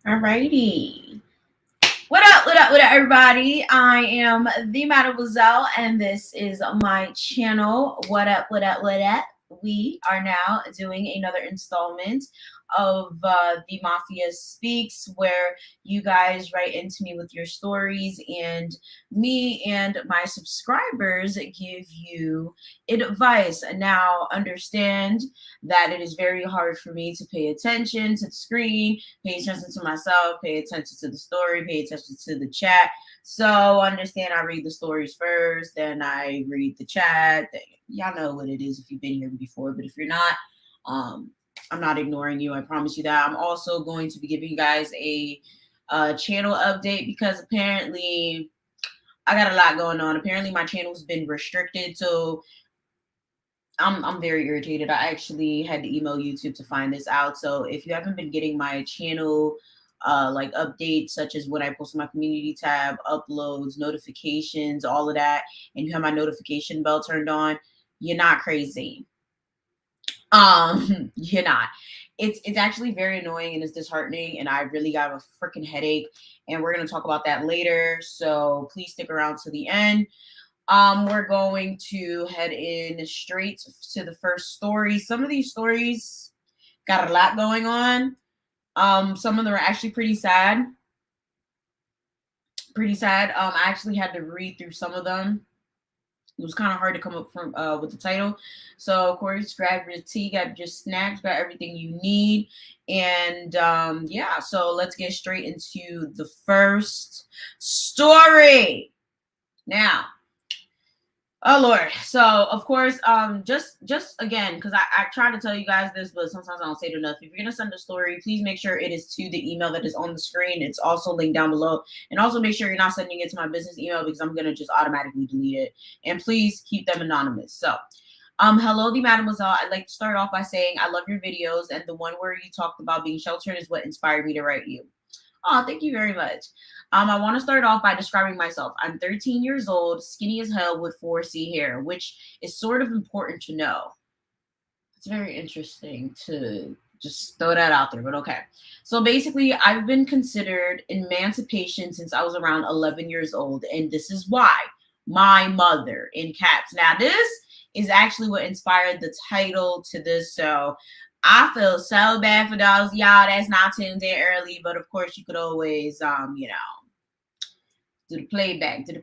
Alrighty. What up, everybody? I am the Mademoiselle, and this is my channel. What up? We are now doing another installment of The Mafia Speaks, where you guys write into me with your stories, and me and my subscribers give you advice. Now, understand that it is very hard for me to pay attention to the screen, pay attention to myself, pay attention to the story, pay attention to the chat. So understand I read the stories first, then I read the chat. Y'all know what it is if you've been here before, but if you're not, I'm not ignoring you. I promise you that. I'm also going to be giving you guys a channel update because apparently I got a lot going on. Apparently my channel's been restricted, so I'm very irritated. I actually had to email YouTube to find this out. So if you haven't been getting my channel like updates, such as when I post my community tab, uploads, notifications, all of that, and you have my notification bell turned on, you're not crazy. You're not. It's actually very annoying and it's disheartening, and I really got a freaking headache, and we're gonna talk about that later. So please stick around to the end. We're going to head in straight to the first story. Some of these stories got a lot going on. Some of them are actually pretty sad. I actually had to read through some of them. It was kind of hard to come up from with the title. So, of course, grab your tea, grab your snacks, grab everything you need. And yeah, so let's get straight into the first story. Now, oh Lord. So of course, just again, because I try to tell you guys this, but sometimes I don't say it enough. If you're gonna send a story, please make sure it is to the email that is on the screen. It's also linked down below. And also make sure you're not sending it to my business email because I'm gonna just automatically delete it. And please keep them anonymous. So hello, the Mademoiselle. I'd like to start off by saying I love your videos, and the one where you talked about being sheltered is what inspired me to write you. Oh, thank you very much. I want to start off by describing myself. I'm 13 years old, skinny as hell with 4C hair, which is sort of important to know. It's very interesting to just throw that out there, but okay. So basically, I've been considered emancipation since I was around 11 years old, and this is why. My mother, in caps. Now, this is actually what inspired the title to this, so I feel so bad for those y'all that's not tuned in early, but of course you could always, do the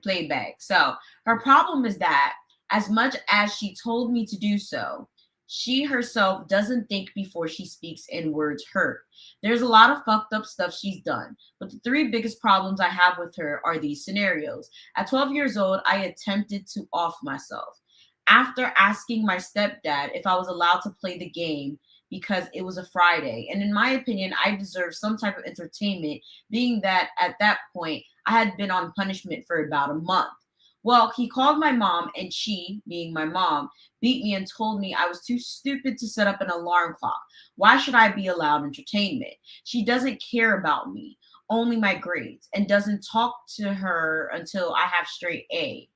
playback. So her problem is that as much as she told me to do so, she herself doesn't think before she speaks and words hurt. There's a lot of fucked up stuff she's done, but the three biggest problems I have with her are these scenarios. At 12 years old, I attempted to off myself. After asking my stepdad if I was allowed to play the game, because it was a Friday. And in my opinion, I deserved some type of entertainment, being that at that point, I had been on punishment for about a month. Well, he called my mom, and she, being my mom, beat me and told me I was too stupid to set up an alarm clock. Why should I be allowed entertainment? She doesn't care about me, only my grades, and doesn't talk to her until I have straight A.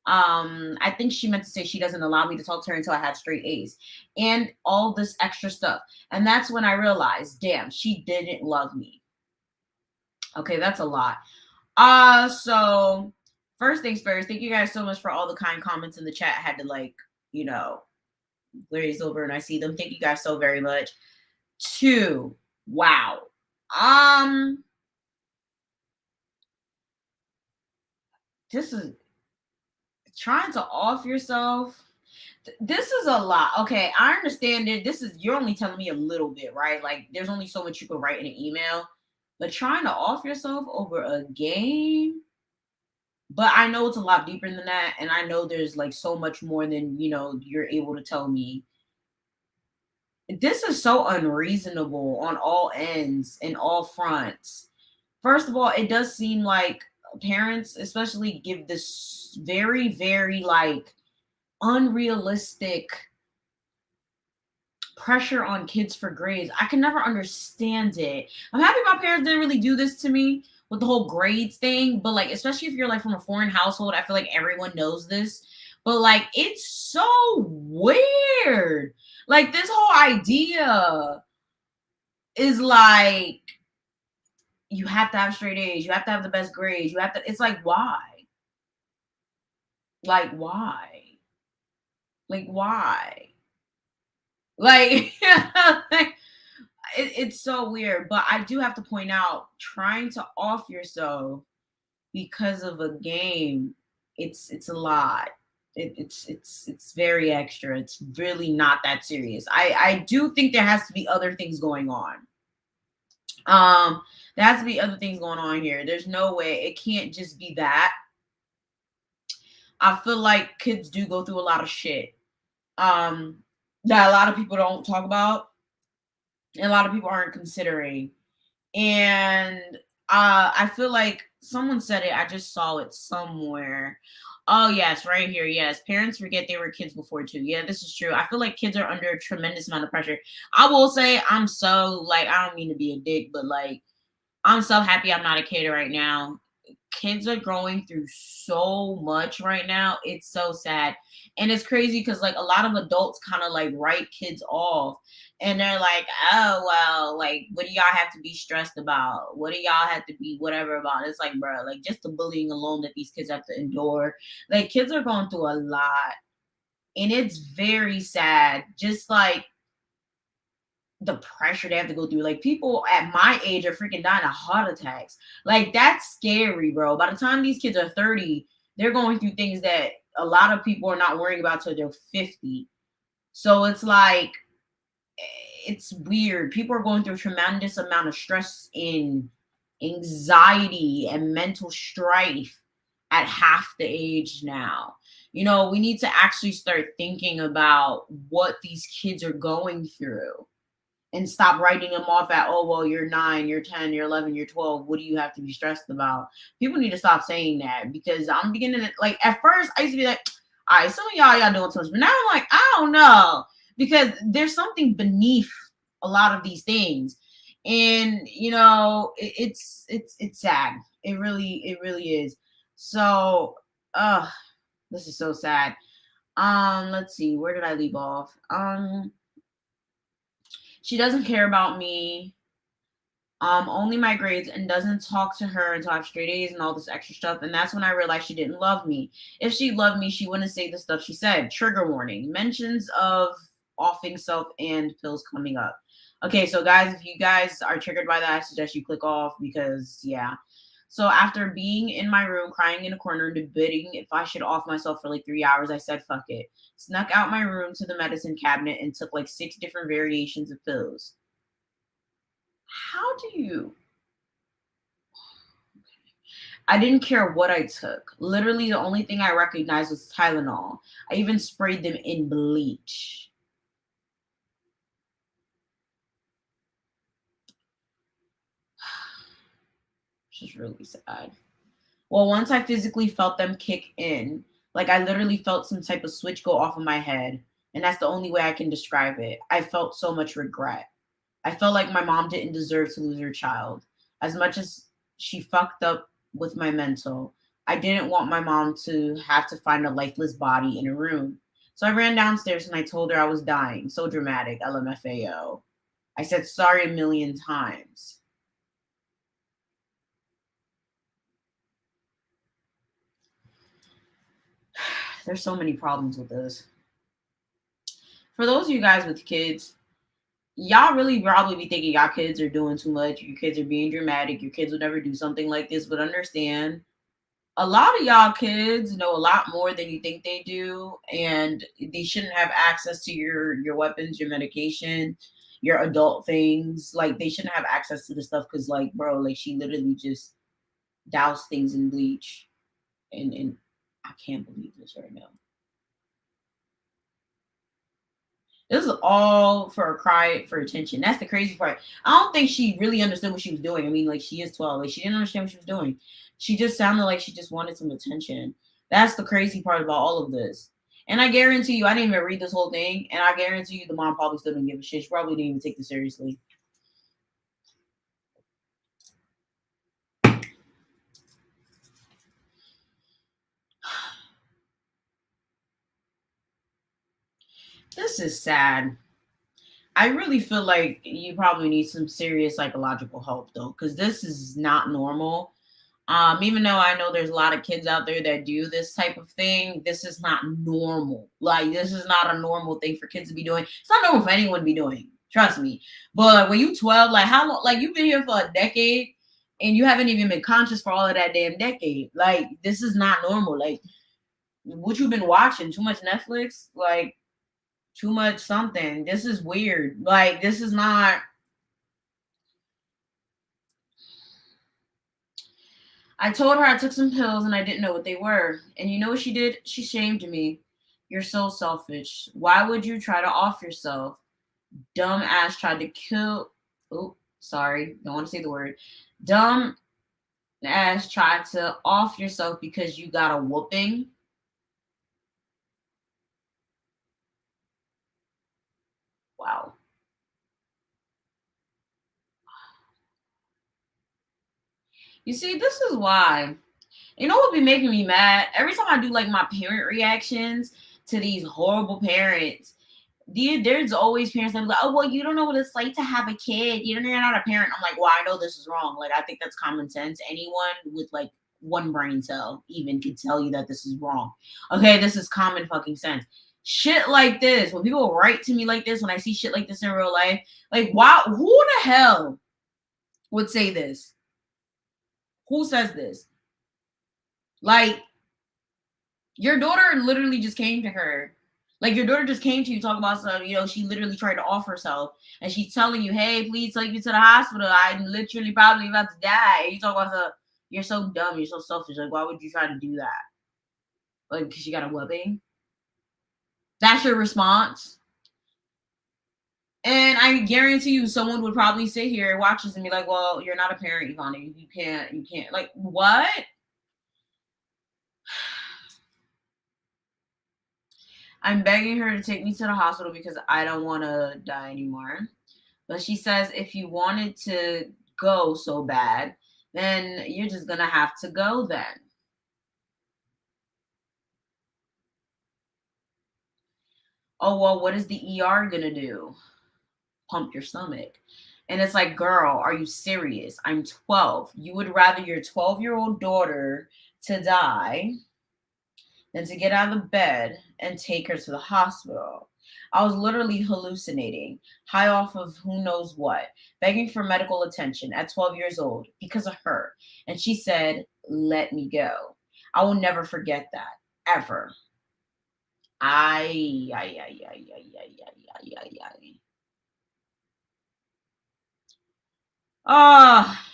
I think she meant to say she doesn't allow me to talk to her until I have straight A's and all this extra stuff. And that's when I realized, damn, she didn't love me. Okay, that's a lot. So first things first, thank you guys so much for all the kind comments in the chat. I had to glaze over and I see them. Thank you guys so very much. 2, wow. This is trying to off yourself. This is a lot. Okay, I understand it. You're only telling me a little bit, right? Like there's only so much you can write in an email, but trying to off yourself over a game. But I know it's a lot deeper than that, and I know there's like so much more than you're able to tell me. This is so unreasonable on all ends and all fronts. First of all, it does seem like parents especially give this very, very like unrealistic pressure on kids for grades. I can never understand it. I'm happy my parents didn't really do this to me with the whole grades thing, but like especially if you're like from a foreign household, I feel like everyone knows this. But like it's so weird. Like this whole idea is like you have to have straight A's, you have to have the best grades, you have to, it's like, why? Like, why? Like, why? Like, it's so weird. But I do have to point out, trying to off yourself because of a game, it's a lot. It's very extra. It's really not that serious. I do think there has to be other things going on. There has to be other things going on here. There's no way it can't just be that. I feel like kids do go through a lot of shit that a lot of people don't talk about and a lot of people aren't considering. And I feel like someone said it, I just saw it somewhere. Oh yes, right here. Yes, parents forget they were kids before too. Yeah, this is true. I feel like kids are under a tremendous amount of pressure. I will say, I'm so, like, I don't mean to be a dick, but like, I'm so happy I'm not a kid right now. Kids are going through so much right now. It's so sad. And it's crazy because like a lot of adults kind of like write kids off and they're like, oh well, like what do y'all have to be stressed about? What do y'all have to be whatever about? It's like, bro, like just the bullying alone that these kids have to endure. Like kids are going through a lot. And it's very sad. Just like the pressure they have to go through. Like people at my age are freaking dying of heart attacks. Like that's scary, bro. By the time these kids are 30, they're going through things that a lot of people are not worrying about till they're 50. So it's like it's weird. People are going through a tremendous amount of stress and anxiety and mental strife at half the age now. You know, we need to actually start thinking about what these kids are going through and stop writing them off at, oh, well, you're 9, you're 10, you're 11, you're 12. What do you have to be stressed about? People need to stop saying that because I'm beginning to, like, at first I used to be like, all right, some of y'all doing too much. But now I'm like, I don't know, because there's something beneath a lot of these things. And, you know, it's sad. It really is. So, this is so sad. Let's see, where did I leave off? She doesn't care about me, only my grades, and doesn't talk to her until I have straight A's and all this extra stuff. And that's when I realized she didn't love me. If she loved me, she wouldn't say the stuff she said. Trigger warning. Mentions of offing self and pills coming up. Okay, so guys, if you guys are triggered by that, I suggest you click off because yeah. So after being in my room, crying in a corner, debating if I should off myself for like 3 hours, I said, fuck it. Snuck out my room to the medicine cabinet and took like 6 different variations of pills. How do you? I didn't care what I took. Literally, the only thing I recognized was Tylenol. I even sprayed them in bleach. Which is really sad. Well, once I physically felt them kick in, like I literally felt some type of switch go off of my head. And that's the only way I can describe it. I felt so much regret. I felt like my mom didn't deserve to lose her child. As much as she fucked up with my mental, I didn't want my mom to have to find a lifeless body in a room. So I ran downstairs and I told her I was dying. So dramatic, LMFAO. I said sorry a million times. There's so many problems with this. For those of you guys with kids, y'all really probably be thinking y'all kids are doing too much. Your kids are being dramatic. Your kids would never do something like this. But understand, a lot of y'all kids know a lot more than you think they do, and they shouldn't have access to your weapons, your medication, your adult things. Like they shouldn't have access to the stuff because, like, bro, like she literally just doused things in bleach, and I can't believe this right now. This is all for a cry for attention. That's the crazy part. I don't think she really understood what she was doing. I mean, like she is 12. Like she didn't understand what she was doing. She just sounded like she just wanted some attention. That's the crazy part about all of this. And I guarantee you, I didn't even read this whole thing. And I guarantee you the mom probably still didn't give a shit. She probably didn't even take this seriously. This is sad. I really feel like you probably need some serious psychological help though, because this is not normal. Even though I know there's a lot of kids out there that do this type of thing, this is not normal. Like, this is not a normal thing for kids to be doing. It's not normal for anyone to be doing. Trust me. But like, when you 12, like how long? Like, you've been here for a decade and you haven't even been conscious for all of that damn decade. Like, this is not normal. Like, what you've been watching? Too much Netflix? Like, too much something. This is weird. Like, this is not. I told her I took some pills and I didn't know what they were. And you know what she did? She shamed me. You're so selfish. Why would you try to off yourself? Dumb ass tried to kill. Oh, sorry. Don't want to say the word. Dumb ass tried to off yourself because you got a whooping. Wow. You see, this is why. You know what be making me mad? Every time I do like my parent reactions to these horrible parents, there's always parents that be like, oh, well, you don't know what it's like to have a kid. You're not a parent. I'm like, well, I know this is wrong. Like, I think that's common sense. Anyone with like one brain cell even could tell you that this is wrong. Okay, this is common fucking sense. Shit like this, when people write to me like this, when I see shit like this in real life, like, wow, who the hell would say this? Who says this? Like, your daughter literally just came to her. Like, your daughter just came to you talking about some, she literally tried to off herself. And she's telling you, hey, please take me to the hospital. I'm literally probably about to die. And you talk about you're so dumb, you're so selfish. Like, why would you try to do that? Like, because you got a whooping? That's your response? And I guarantee you someone would probably sit here and watch this and be like, well, you're not a parent, Yvana. You can't. Like, what? I'm begging her to take me to the hospital because I don't want to die anymore. But she says if you wanted to go so bad, then you're just going to have to go then. Oh, well, what is the ER going to do? Pump your stomach. And it's like, girl, are you serious? I'm 12. You would rather your 12-year-old daughter to die than to get out of bed and take her to the hospital. I was literally hallucinating, high off of who knows what, begging for medical attention at 12 years old because of her. And she said, let me go. I will never forget that, ever. Ay, ay, ay, ay, ay, ay, ay, ay, ay. Ah,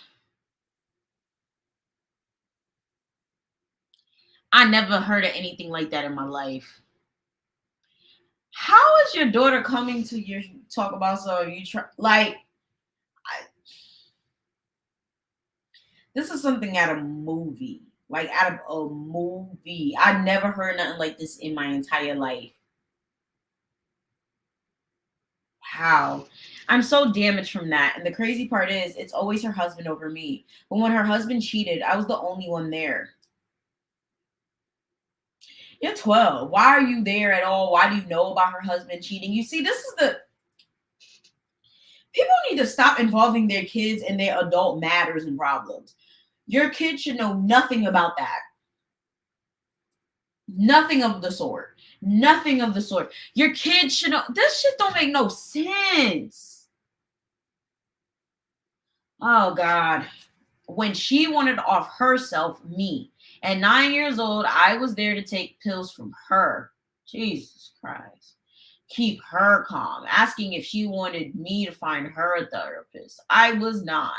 I never heard of anything like that in my life. How is your daughter coming to your talk about so you try like this is something out of a movie. Like out of a movie. I never heard nothing like this in my entire life. Wow. I'm so damaged from that. And the crazy part is it's always her husband over me. But when her husband cheated, I was the only one there. You're 12. Why are you there at all? Why do you know about her husband cheating? You see, this is the people need to stop involving their kids in their adult matters and problems. Your kid should know nothing about that. Nothing of the sort. Nothing of the sort. Your kids should know. This shit don't make no sense. Oh God. When she wanted to off herself, me. At 9 years old, I was there to take pills from her. Jesus Christ. Keep her calm. Asking if she wanted me to find her a therapist. I was 9.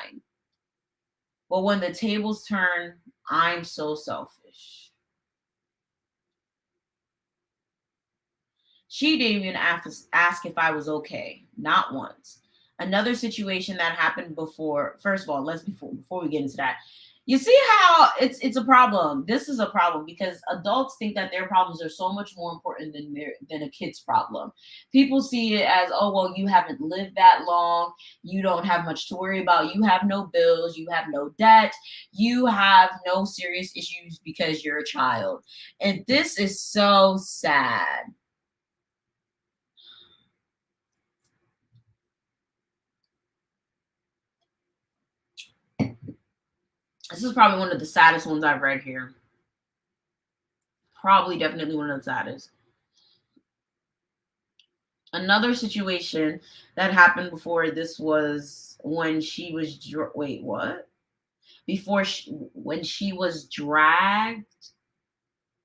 But when the tables turn, I'm so selfish. She didn't even ask if I was okay. Not once. Another situation that happened before. First of all, before we get into that. You see how it's a problem. This is a problem because adults think that their problems are so much more important than a kid's problem. People see it as, oh well, you haven't lived that long. You don't have much to worry about. You have no bills. You have no debt. You have no serious issues because you're a child. And this is so sad. This is probably one of the saddest ones I've read here. Probably definitely one of the saddest. Another situation that happened before this was when she was wait, what? When she was dragged.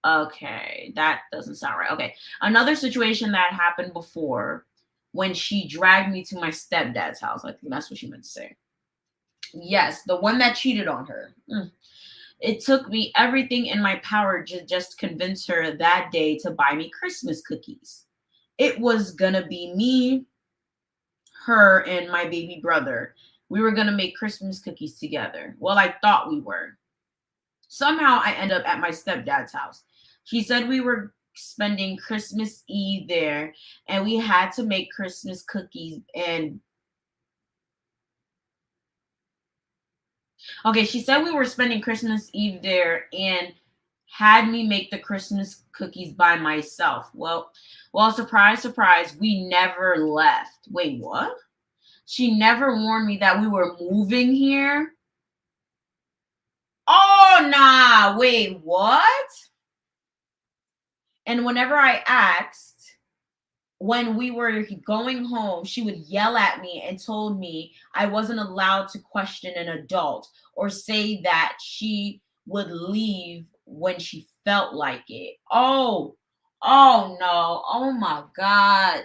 Okay, that doesn't sound right. Okay, another situation that happened before when she dragged me to my stepdad's house. I think that's what she meant to say. Yes, the one that cheated on her. It took me everything in my power to just convince her that day to buy me Christmas cookies. It was gonna be me, her, and my baby brother. We were gonna make Christmas cookies together. Well, I thought we were. Somehow I end up at my stepdad's house. She said we were spending Christmas Eve there and we had to make Christmas cookies and okay, she said we were spending Christmas Eve there and had me make the Christmas cookies by myself. Well, surprise, surprise, we never left. Wait, what? She never warned me that we were moving here. Oh, nah, wait, what? And whenever I asked, when we were going home, she would yell at me and told me I wasn't allowed to question an adult or say that she would leave when she felt like it. Oh no. Oh my God.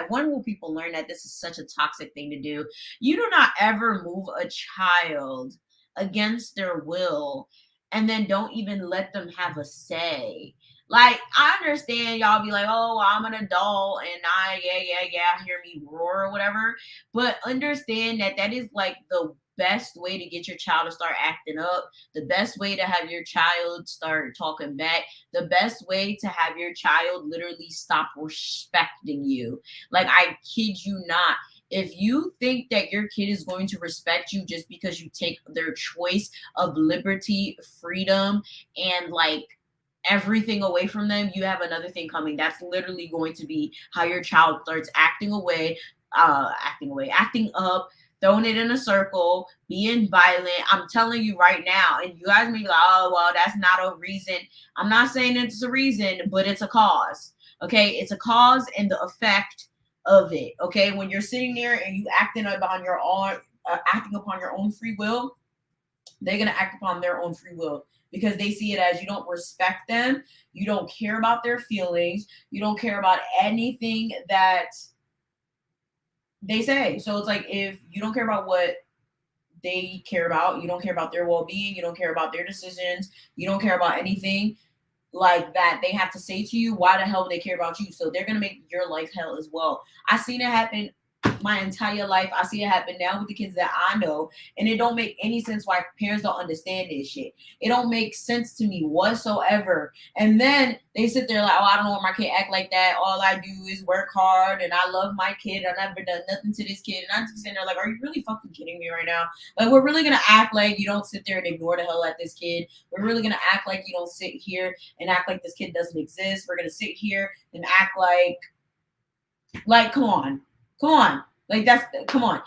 When will people learn that this is such a toxic thing to do? You do not ever move a child against their will and then don't even let them have a say. Like, I understand y'all be like, oh, I'm an adult and hear me roar or whatever. But understand that that is like the best way to get your child to start acting up, the best way to have your child start talking back, the best way to have your child literally stop respecting you. Like, I kid you not. If you think that your kid is going to respect you just because you take their choice of liberty, freedom, and like everything away from them, you have another thing coming. That's literally going to be how your child starts acting up, throwing it in a circle, being violent. I'm telling you right now, and you guys may be like, oh, well, that's not a reason. I'm not saying it's a reason, but it's a cause. Okay, it's a cause and the effect of it. Okay, when you're sitting there and you acting upon your own free will, they're gonna act upon their own free will because they see it as you don't respect them, you don't care about their feelings, you don't care about anything that they say. So it's like, if you don't care about what they care about, you don't care about their well-being, you don't care about their decisions, you don't care about anything like that they have to say to you, why the hell would they care about you? So they're gonna make your life hell as well. I seen it happen my entire life. I see it happen now with the kids that I know, and it don't make any sense why parents don't understand this shit. It don't make sense to me whatsoever. And then they sit there like, oh, I don't know why my kid act like that. All I do is work hard, and I love my kid. I've never done nothing to this kid. And I'm just sitting there like, are you really fucking kidding me right now? Like, we're really gonna act like you don't sit there and ignore the hell at this kid. We're really gonna act like you don't sit here and act like this kid doesn't exist. We're gonna sit here and act like, come on. Like, come on.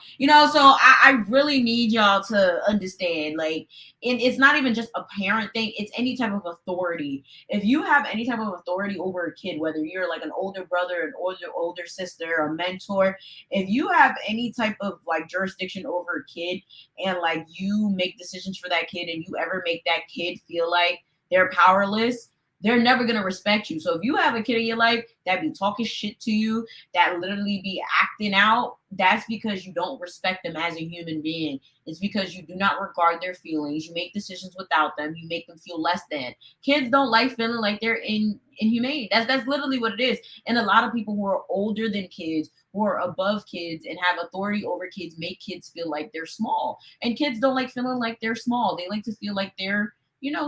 So I really need y'all to understand, like, and it's not even just a parent thing, it's any type of authority. If you have any type of authority over a kid, whether you're like an older brother, an older sister, a mentor, if you have any type of like jurisdiction over a kid and like you make decisions for that kid and you ever make that kid feel like they're powerless, they're never going to respect you. So if you have a kid in your life that be talking shit to you, that literally be acting out, that's because you don't respect them as a human being. It's because you do not regard their feelings. You make decisions without them. You make them feel less than. Kids don't like feeling like they're inhumane. That's literally what it is. And a lot of people who are older than kids, who are above kids and have authority over kids, make kids feel like they're small. And kids don't like feeling like they're small. They like to feel like they're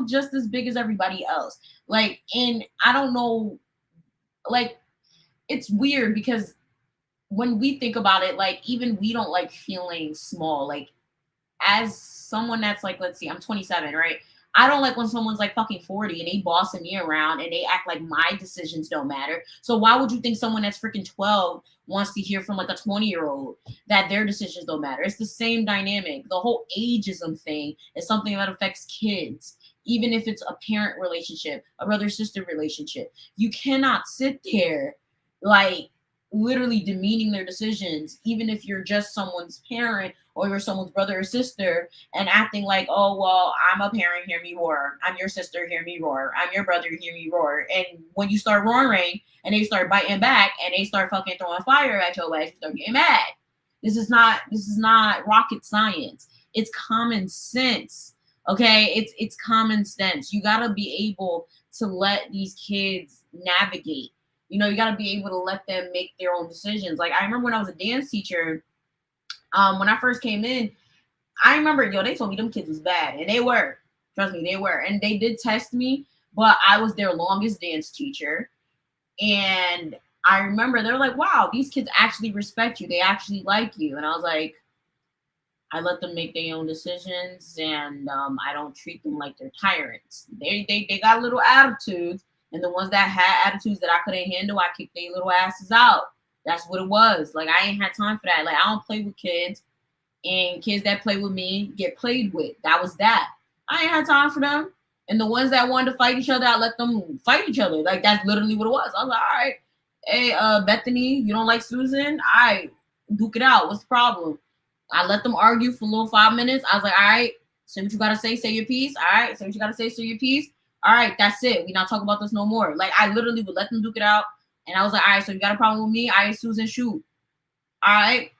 just as big as everybody else. Like, and I don't know, like, it's weird because when we think about it, like, even we don't like feeling small. Like, as someone that's like, let's see, I'm 27, right? I don't like when someone's like fucking 40 and they bossing me around and they act like my decisions don't matter. So why would you think someone that's freaking 12 wants to hear from like a 20-year-old that their decisions don't matter? It's the same dynamic. The whole ageism thing is something that affects kids. Even if it's a parent relationship, a brother-sister relationship, you cannot sit there like literally demeaning their decisions, even if you're just someone's parent or you're someone's brother or sister, and acting like, oh, well, I'm a parent, hear me roar. I'm your sister, hear me roar. I'm your brother, hear me roar. And when you start roaring and they start biting back and they start fucking throwing fire at your ass, you start getting mad. This is not rocket science. It's common sense. Okay, it's common sense. You gotta be able to let these kids navigate. You know, you got to be able to let them make their own decisions. Like, I remember when I was a dance teacher, when I first came in, I remember, they told me them kids was bad. And they were. Trust me, they were. And they did test me, but I was their longest dance teacher. And I remember they're like, wow, these kids actually respect you. They actually like you. And I was like, I let them make their own decisions, and I don't treat them like they're tyrants. They got little attitudes. And the ones that had attitudes that I couldn't handle, I kicked their little asses out. That's what it was. Like, I ain't had time for that. Like, I don't play with kids. And kids that play with me get played with. That was that. I ain't had time for them. And the ones that wanted to fight each other, I let them fight each other. Like, that's literally what it was. I was like, all right. Hey, Bethany, you don't like Susan? All right. Duke it out. What's the problem? I let them argue for a little 5 minutes. I was like, all right. Say what you got to say. Say your piece. All right. Say what you got to say. Say your piece. All right, that's it. We're not talking about this no more. Like, I literally would let them duke it out. And I was like, all right, so you got a problem with me? All right, Susan, shoot. All right.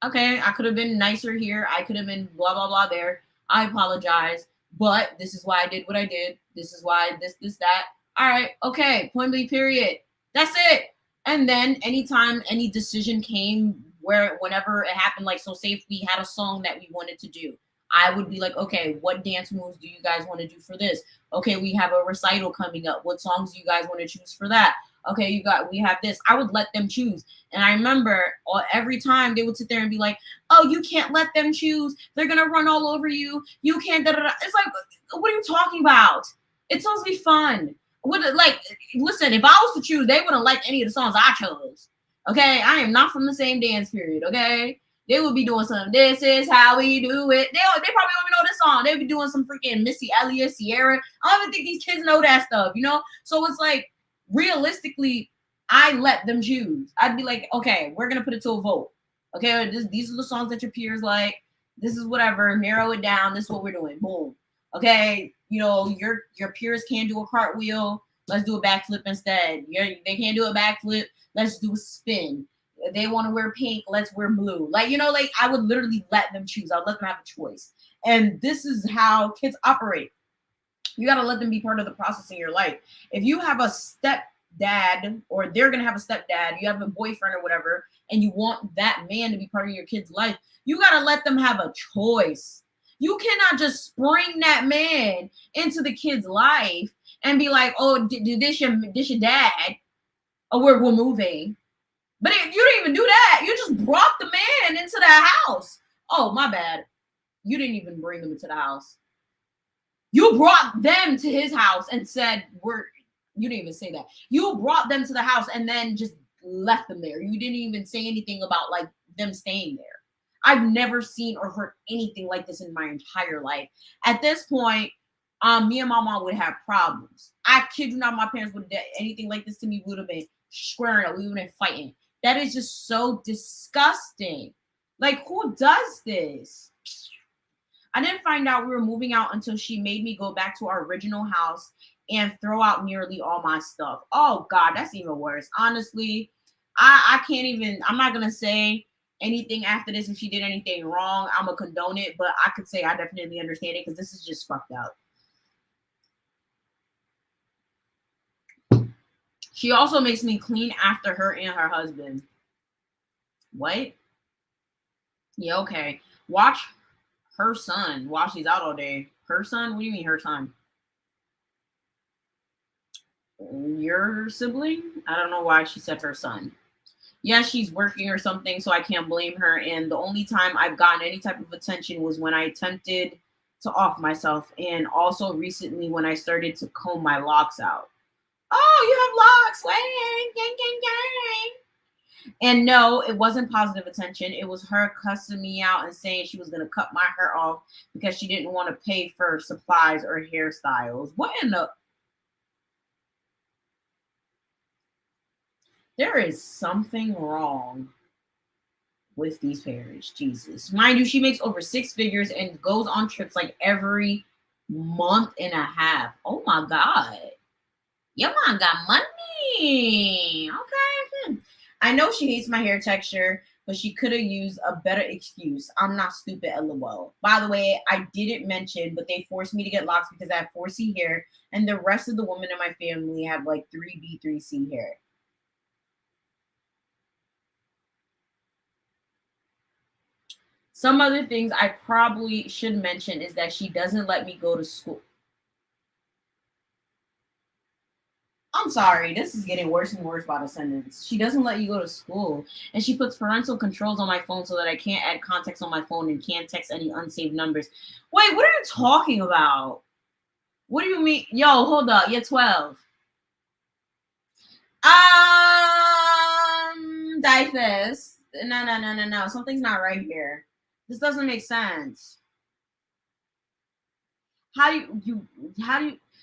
Okay, I could have been nicer here. I could have been blah, blah, blah there. I apologize. But this is why I did what I did. This is why this, that. All right, okay, point blank, period. That's it. And then anytime any decision came whenever it happened, like, so say if we had a song that we wanted to do, I would be like, okay, what dance moves do you guys want to do for this? Okay, we have a recital coming up. What songs do you guys want to choose for that? Okay, we have this. I would let them choose. And I remember every time they would sit there and be like, oh, you can't let them choose. They're going to run all over you. You can't, da, da, da. It's like, what are you talking about? It's supposed to be fun. Listen, if I was to choose, they wouldn't like any of the songs I chose. Okay, I am not from the same dance period, okay? They would be doing some, this is how we do it. They probably don't even know this song. They'd be doing some freaking Missy Elliott, Sierra. I don't even think these kids know that stuff, you know? So it's like, realistically, I let them choose. I'd be like, okay, we're going to put it to a vote. Okay, these are the songs that your peers like. This is whatever. Narrow it down. This is what we're doing. Boom. Okay, your peers can't do a cartwheel. Let's do a backflip instead. They can't do a backflip. Let's do a spin. They want to wear pink, let's wear blue. Like, I would literally let them choose. I would let them have a choice. And this is how kids operate. You got to let them be part of the process in your life. If you have a stepdad, or they're going to have a stepdad, you have a boyfriend or whatever, and you want that man to be part of your kid's life, you got to let them have a choice. You cannot just spring that man into the kid's life and be like, oh, this your dad? Oh, we're moving. But you didn't even do that. You just brought the man into the house. Oh, my bad. You didn't even bring them into the house. You brought them to his house and said, you didn't even say that. You brought them to the house and then just left them there. You didn't even say anything about like them staying there. I've never seen or heard anything like this in my entire life. At this point, me and my mom would have problems. I kid you not, my parents would have done anything like this to me. We would have been squaring up. We would have been fighting. That is just so disgusting. Like, who does this? I didn't find out we were moving out until she made me go back to our original house and throw out nearly all my stuff. Oh, God, that's even worse. Honestly, I can't even, I'm not going to say anything after this. If she did anything wrong, I'm going to condone it. But I could say I definitely understand it because this is just fucked up. She also makes me clean after her and her husband. What? Yeah, okay. Watch her son while she's out all day. Her son? What do you mean her son? Your sibling? I don't know why she said her son. Yeah, she's working or something, so I can't blame her. And the only time I've gotten any type of attention was when I attempted to off myself. And also recently when I started to comb my locks out. Oh, you have locks. Wait, gang, gang, gang. And no, it wasn't positive attention. It was her cussing me out and saying she was going to cut my hair off because she didn't want to pay for supplies or hairstyles. What in the... There is something wrong with these parents. Jesus. Mind you, she makes over 6 figures and goes on trips like every month and a half. Oh my God. Your mom got money. Okay. I know she hates my hair texture, but she could have used a better excuse. I'm not stupid, LOL. By the way, I didn't mention, but they forced me to get locks because I have 4C hair, and the rest of the women in my family have like 3B, 3C hair. Some other things I probably should mention is that she doesn't let me go to school. I'm sorry, this is getting worse and worse by the sentence. She doesn't let you go to school, and she puts parental controls on my phone so that I can't add contacts on my phone and can't text any unsaved numbers. Wait, what are you talking about? What do you mean? Yo, hold up. You're 12. Difus. No. Something's not right here. This doesn't make sense. How do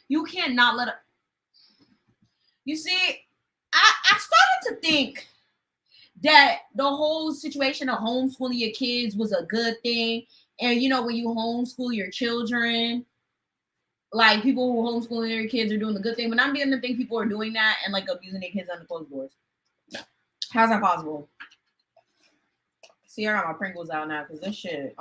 you can't not let a... You see, I started to think that the whole situation of homeschooling your kids was a good thing. And you know, when you homeschool your children, like people who homeschool their kids are doing the good thing, but I'm beginning to think people are doing that and like abusing their kids under closed doors. How's that possible? See, I got my Pringles out now because this shit,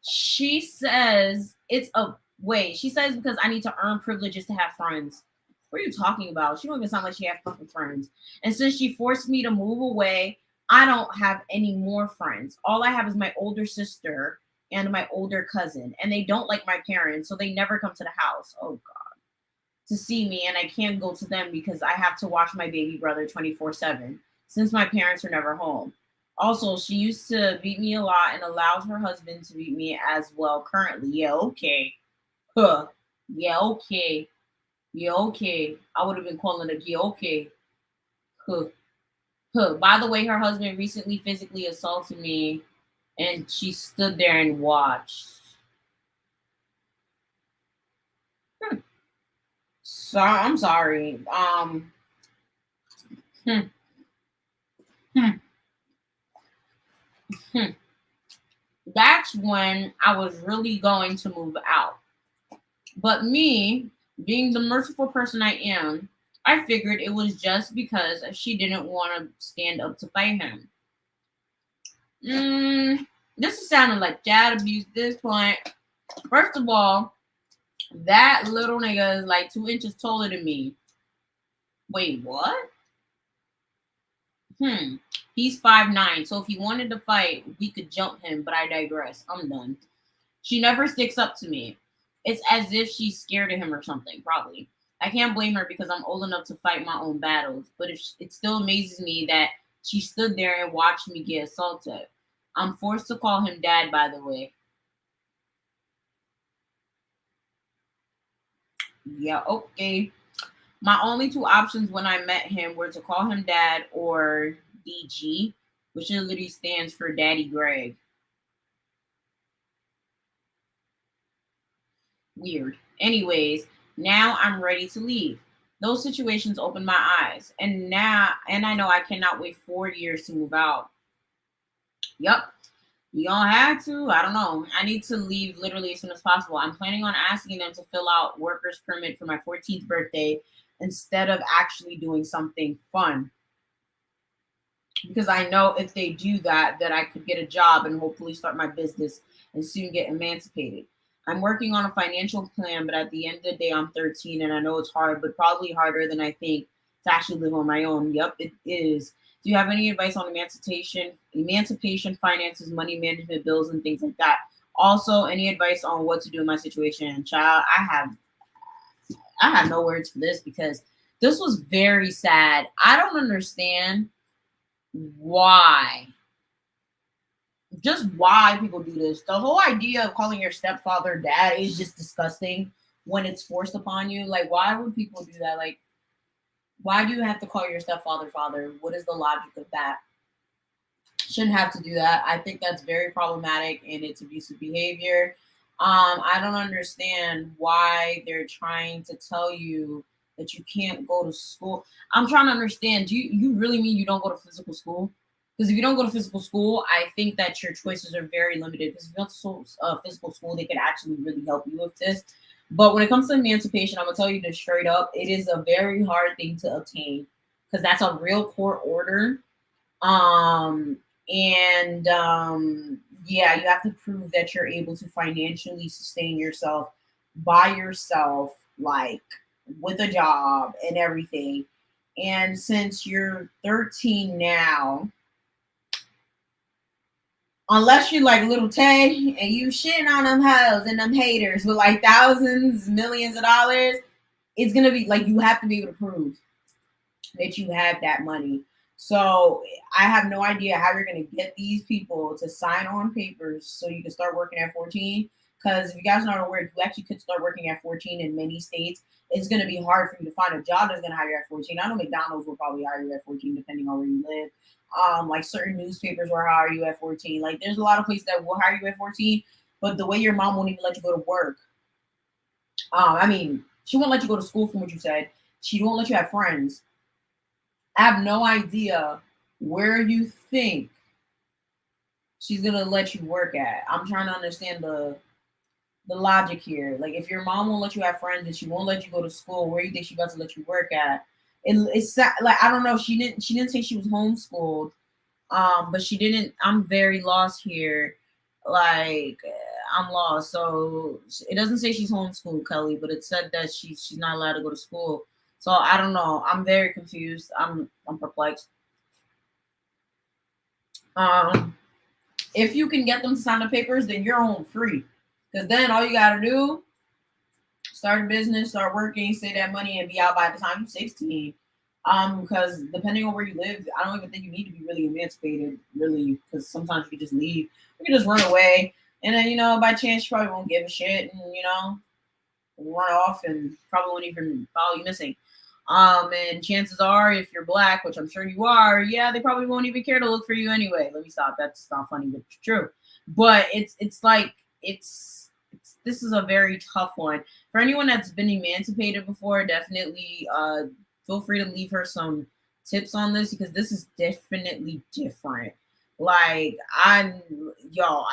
She says it's a wait. She says because I need to earn privileges to have friends. What are you talking about? She don't even sound like she has fucking friends. And since she forced me to move away, I don't have any more friends. All I have is my older sister and my older cousin. And they don't like my parents, so they never come to the house. Oh, God. To see me, and I can't go to them because I have to watch my baby brother 24/7 since my parents are never home. Also, she used to beat me a lot and allows her husband to beat me as well currently. Yeah, okay. Huh. Yeah, okay. Yeah, okay. I would have been calling it, yeah, okay. Huh. Huh. By the way, her husband recently physically assaulted me, and she stood there and watched. So I'm sorry. Hmm, hmm, hmm. That's when I was really going to move out. But me, being the merciful person I am, I figured it was just because she didn't want to stand up to fight him. This is sounding like dad abuse at this point. First of all, that little nigga is like 2 inches taller than me. Wait, what? He's 5'9", so if he wanted to fight, we could jump him, but I digress. I'm done. She never sticks up to me. It's as if she's scared of him or something, probably. I can't blame her because I'm old enough to fight my own battles, but it still amazes me that she stood there and watched me get assaulted. I'm forced to call him dad, by the way. Yeah, okay. My only 2 options when I met him were to call him dad or DG, which literally stands for Daddy Greg. Weird. Anyways, now I'm ready to leave. Those situations opened my eyes, and I know I cannot wait 4 years to move out. Yup. You don't have to. I don't know. I need to leave literally as soon as possible. I'm planning on asking them to fill out workers permit for my 14th birthday instead of actually doing something fun. Because I know if they do that, I could get a job and hopefully start my business and soon get emancipated. I'm working on a financial plan, but at the end of the day, I'm 13 and I know it's hard, but probably harder than I think to actually live on my own. Yep, it is. Do you have any advice on emancipation, finances, money management, bills, and things like that? Also, any advice on what to do in my situation? Child, I have no words for this because this was very sad. I don't understand why. just why people do this. The whole idea of calling your stepfather dad is just disgusting when it's forced upon you. Like, why would people do that? Like, why do you have to call your stepfather father? What is the logic of that? Shouldn't have to do that. I think that's very problematic and it's abusive behavior. I don't understand why they're trying to tell you that you can't go to school. I'm trying to understand. Do you really mean you don't go to physical school? Because if you don't go to physical school, I think that your choices are very limited. Because if you go to physical school, they could actually really help you with this. But when it comes to emancipation, I'm gonna tell you this straight up: it is a very hard thing to obtain because that's a real court order. Yeah, you have to prove that you're able to financially sustain yourself by yourself, like with a job and everything. And since you're 13 now, unless you like Little Tay and you shitting on them hoes and them haters with like thousands, millions of dollars, it's gonna be like you have to be able to prove that you have that money. So I have no idea how you're going to get these people to sign on papers so you can start working at 14. Because if you guys are not aware, you actually could start working at 14 in many states. It's going to be hard for you to find a job that's going to hire you at 14. I know McDonald's will probably hire you at 14 depending on where you live. Like certain newspapers will hire you at 14. Like there's a lot of places that will hire you at 14, but the way your mom won't even let you go to work. I mean, she won't let you go to school from what you said. She won't let you have friends. I have no idea where you think she's gonna let you work at. I'm trying to understand the logic here. Like, if your mom won't let you have friends and she won't let you go to school, where do you think she's about to let you work at? It's like, I don't know. She didn't say she was homeschooled. But she didn't. I'm very lost here. Like, I'm lost. So it doesn't say she's homeschooled, Kelly, but it said that she's not allowed to go to school. So I don't know. I'm very confused. I'm perplexed. If you can get them to sign the papers, then you're home free. Because then all you gotta do, start a business, start working, save that money, and be out by the time you're 16. Because depending on where you live, I don't even think you need to be really emancipated, really, because sometimes you can just leave. You can just run away. And then, by chance, you probably won't give a shit and, run off and probably won't even follow you missing. And chances are, if you're black, which I'm sure you are, yeah, they probably won't even care to look for you anyway. Let me stop. That's not funny, but it's true. But this is a very tough one. For anyone that's been emancipated before, definitely feel free to leave her some tips on this because this is definitely different. Like,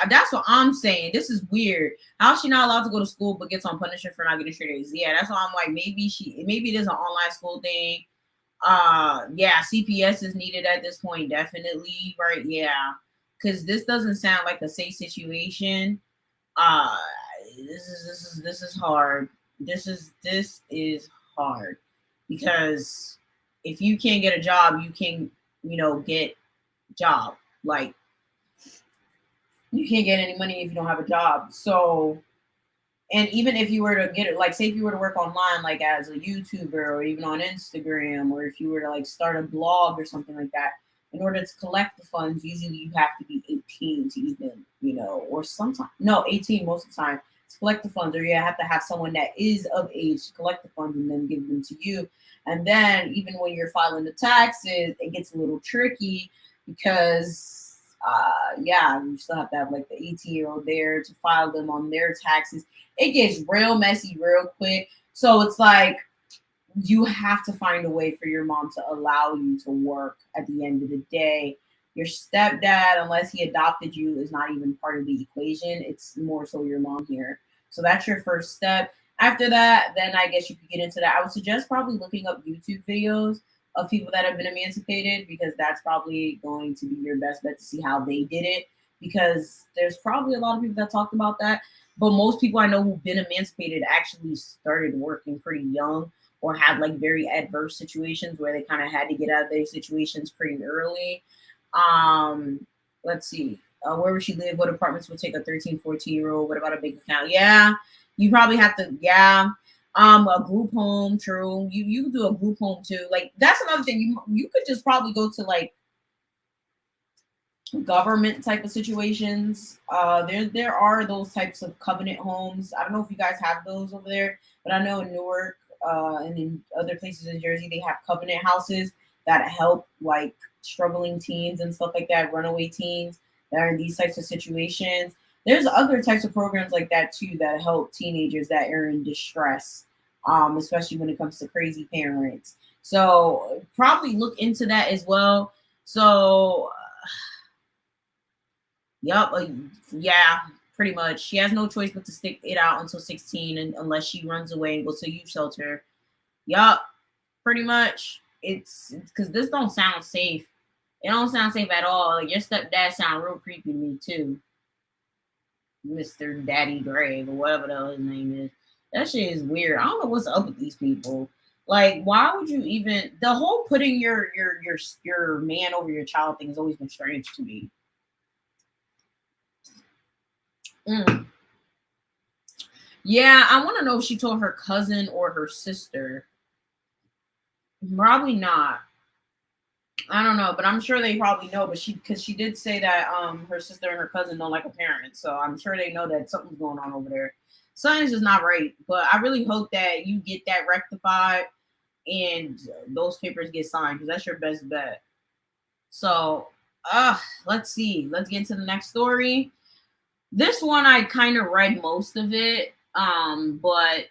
that's what I'm saying. This is weird. How's she not allowed to go to school but gets on punishment for not getting straight A's? Yeah, that's why I'm like, maybe it is an online school thing. Yeah, CPS is needed at this point, definitely, right? Yeah, because this doesn't sound like a safe situation. This is hard. This is hard because if you can't get a job, you can get job. Like, you can't get any money if you don't have a job. So, and even if you were to get it, like, say if you were to work online, like as a YouTuber or even on Instagram, or if you were to like start a blog or something like that, in order to collect the funds, usually you have to be 18 to even, or sometimes, no, 18 most of the time to collect the funds, or you have to have someone that is of age to collect the funds and then give them to you. And then even when you're filing the taxes, it gets a little tricky because you still have to have like the 18-year-old there to file them on their taxes. It gets real messy real quick. So it's like you have to find a way for your mom to allow you to work at the end of the day. Your stepdad, unless he adopted you, is not even part of the equation. It's more so your mom here. So that's your first step. After that, then I guess you could get into that. I would suggest probably looking up YouTube videos of people that have been emancipated, because that's probably going to be your best bet to see how they did it, because there's probably a lot of people that talked about that. But most people I know who've been emancipated actually started working pretty young or had like very adverse situations where they kind of had to get out of their situations pretty early. Let's see. Where would she live? What apartments would take a 13, 14-year-old? What about a big account? Yeah, you probably have to, a group home, true. You can do a group home too. Like, that's another thing. You could just probably go to like government type of situations. There are those types of covenant homes. I don't know if you guys have those over there, but I know in Newark and in other places in Jersey they have covenant houses that help like struggling teens and stuff like that, runaway teens that are in these types of situations. There's other types of programs like that too that help teenagers that are in distress, especially when it comes to crazy parents. So probably look into that as well. So Yep. Yeah, pretty much. She has no choice but to stick it out until 16, and unless she runs away and goes to a youth shelter. Yup. Pretty much. It's because this don't sound safe. It don't sound safe at all. Like your stepdad sound real creepy to me too. Mr. Daddy Grave or whatever the hell his name is. That shit is weird. I don't know what's up with these people. Like, why would you even the whole putting your man over your child thing has always been strange to me. Yeah, I want to know if she told her cousin or her sister. Probably not. I don't know, but I'm sure they probably know. But because she did say that her sister and her cousin don't like her parents, so I'm sure they know that something's going on over there. Something's just not right. But I really hope that you get that rectified and those papers get signed because that's your best bet. So, let's see. Let's get to the next story. This one I kind of read most of it, but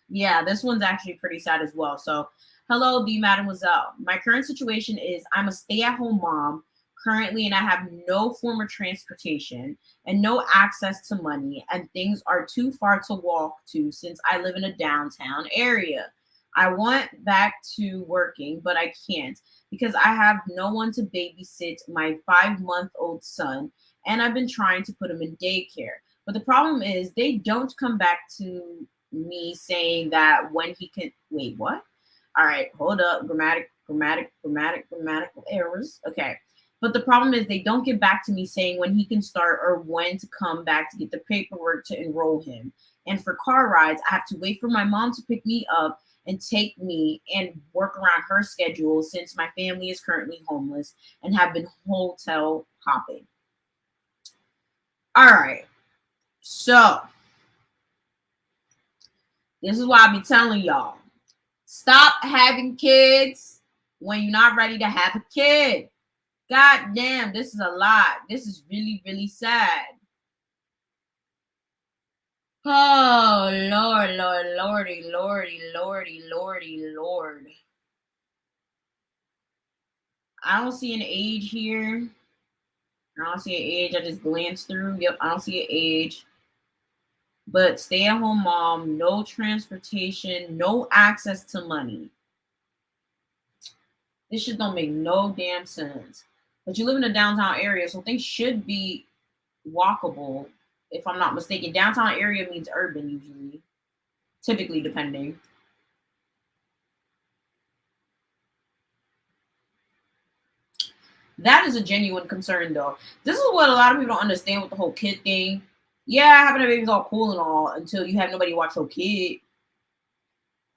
yeah, this one's actually pretty sad as well. So, hello, the Mademoiselle. My current situation is I'm a stay-at-home mom currently, and I have no form of transportation and no access to money, and things are too far to walk to since I live in a downtown area. I want back to working, but I can't because I have no one to babysit my 5-month-old son, and I've been trying to put him in daycare. But the problem is they don't come back to me saying that when he can wait, what? All right, hold up. Grammatical errors. Okay. But the problem is they don't get back to me saying when he can start or when to come back to get the paperwork to enroll him. And for car rides, I have to wait for my mom to pick me up and take me and work around her schedule since my family is currently homeless and have been hotel hopping. All right. So this is why I be telling y'all. Stop having kids when you're not ready to have a kid. God damn, this is a lot. This is really, really sad. Oh, Lord, Lord, Lordy, Lordy, Lordy, Lordy, Lord. I don't see an age here. I don't see an age. I just glanced through. Yep, I don't see an age. But stay-at-home mom, no transportation, no access to money. This shit don't make no damn sense. But you live in a downtown area, so things should be walkable. If I'm not mistaken, downtown area means urban usually, typically depending. That is a genuine concern, though. This is what a lot of people don't understand with the whole kid thing. Yeah, having a baby's all cool and all until you have nobody to watch your kid.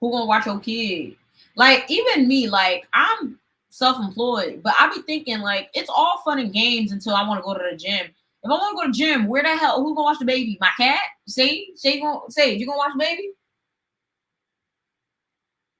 Who gonna watch your kid? Like, even me, like, I'm self-employed, but I be thinking, like, it's all fun and games until I want to go to the gym. If I want to go to the gym, where the hell, who gonna watch the baby? My cat? See? You gonna watch the baby?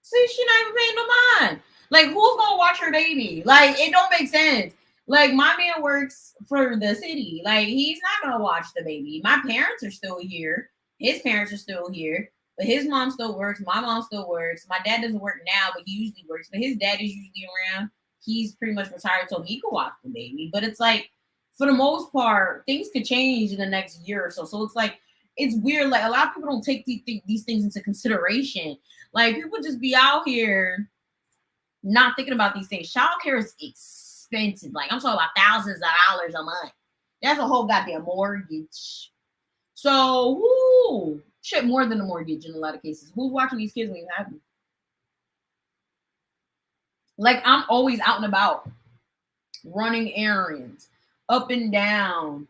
See, she not even paying no mind. Like, who's gonna watch her baby? Like, it don't make sense. Like, my man works for the city. Like, he's not gonna watch the baby. My parents are still here. His parents are still here. But his mom still works. My mom still works. My dad doesn't work now, but he usually works. But his dad is usually around. He's pretty much retired, so he can watch the baby. But it's like, for the most part, things could change in the next year or so. So it's like, it's weird. Like, a lot of people don't take these things into consideration. Like, people just be out here not thinking about these things. Childcare is expensive. Like, I'm talking about thousands of dollars a month. That's a whole goddamn mortgage. So, whoo, shit, more than a mortgage in a lot of cases. Who's watching these kids when you have them? Like, I'm always out and about, running errands, up and down.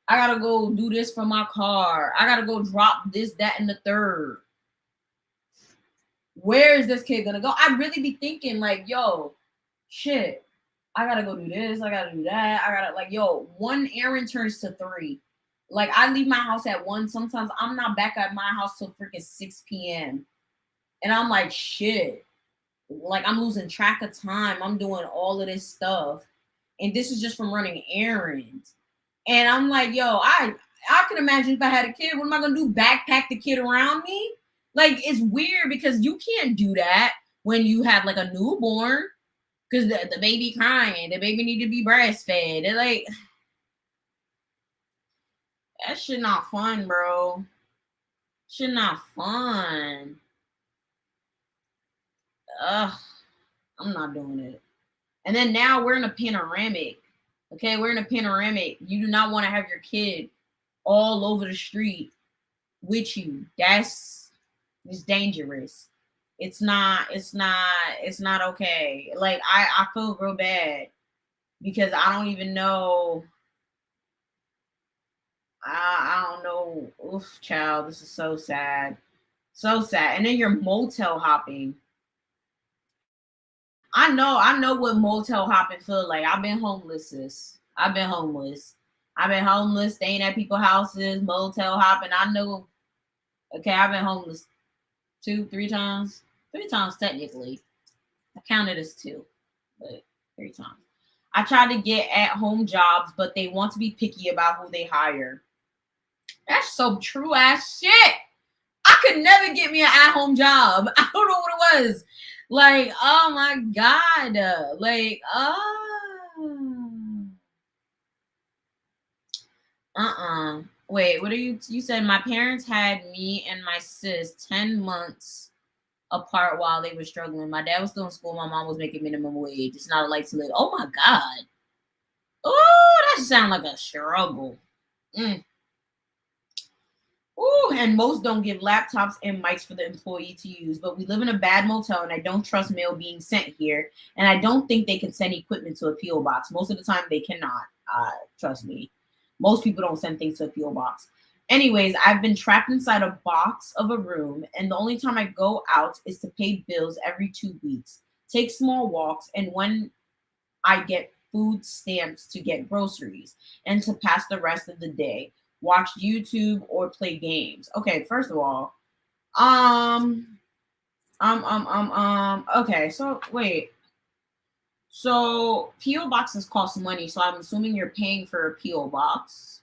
I gotta go do this for my car. I gotta go drop this, that, and the third. Where is this kid gonna go? I'd really be thinking, like, yo, shit, I gotta go do this, I gotta do that, I gotta, like, yo, one errand turns to 3. Like, I leave my house at 1. Sometimes I'm not back at my house till freaking 6 p.m. And I'm like, shit. Like, I'm losing track of time. I'm doing all of this stuff. And this is just from running errands. And I'm like, yo, I can imagine if I had a kid, what am I gonna do? Backpack the kid around me? Like, it's weird because you can't do that when you have like a newborn, because the baby crying, the baby need to be breastfed. They're like, that shit not fun, bro. Shit not fun. Ugh, I'm not doing it. And then now we're in a panoramic. Okay, we're in a panoramic. You do not want to have your kid all over the street with you. It's dangerous. It's not okay. Like, I feel real bad because I don't even know. I don't know. Oof, child, this is so sad. So sad. And then you're motel hopping. I know what motel hopping feel like. I've been homeless, sis. I've been homeless, staying at people's houses, motel hopping. I know. Okay, I've been homeless 3 times. 3 times technically. I counted as 2, but 3 times. I tried to get at-home jobs, but they want to be picky about who they hire. That's some true ass shit. I could never get me an at-home job. I don't know what it was. Like, oh my God. Like, Wait, what are you said my parents had me and my sis 10 months apart while they were struggling. My dad was still in school. My mom was making minimum wage. It's not a life to live. Oh my God. Oh, that sounds like a struggle. Ooh, and most don't give laptops and mics for the employee to use, but we live in a bad motel and I don't trust mail being sent here. And I don't think they can send equipment to a P.O. box. Most of the time they cannot, trust me. Most people don't send things to a P.O. box. Anyways, I've been trapped inside a box of a room, and the only time I go out is to pay bills every 2 weeks, take small walks, and when I get food stamps to get groceries, and to pass the rest of the day. Watch YouTube or play games. Okay, first of all, okay, so wait. So P.O. boxes cost money, so I'm assuming you're paying for a P.O. box.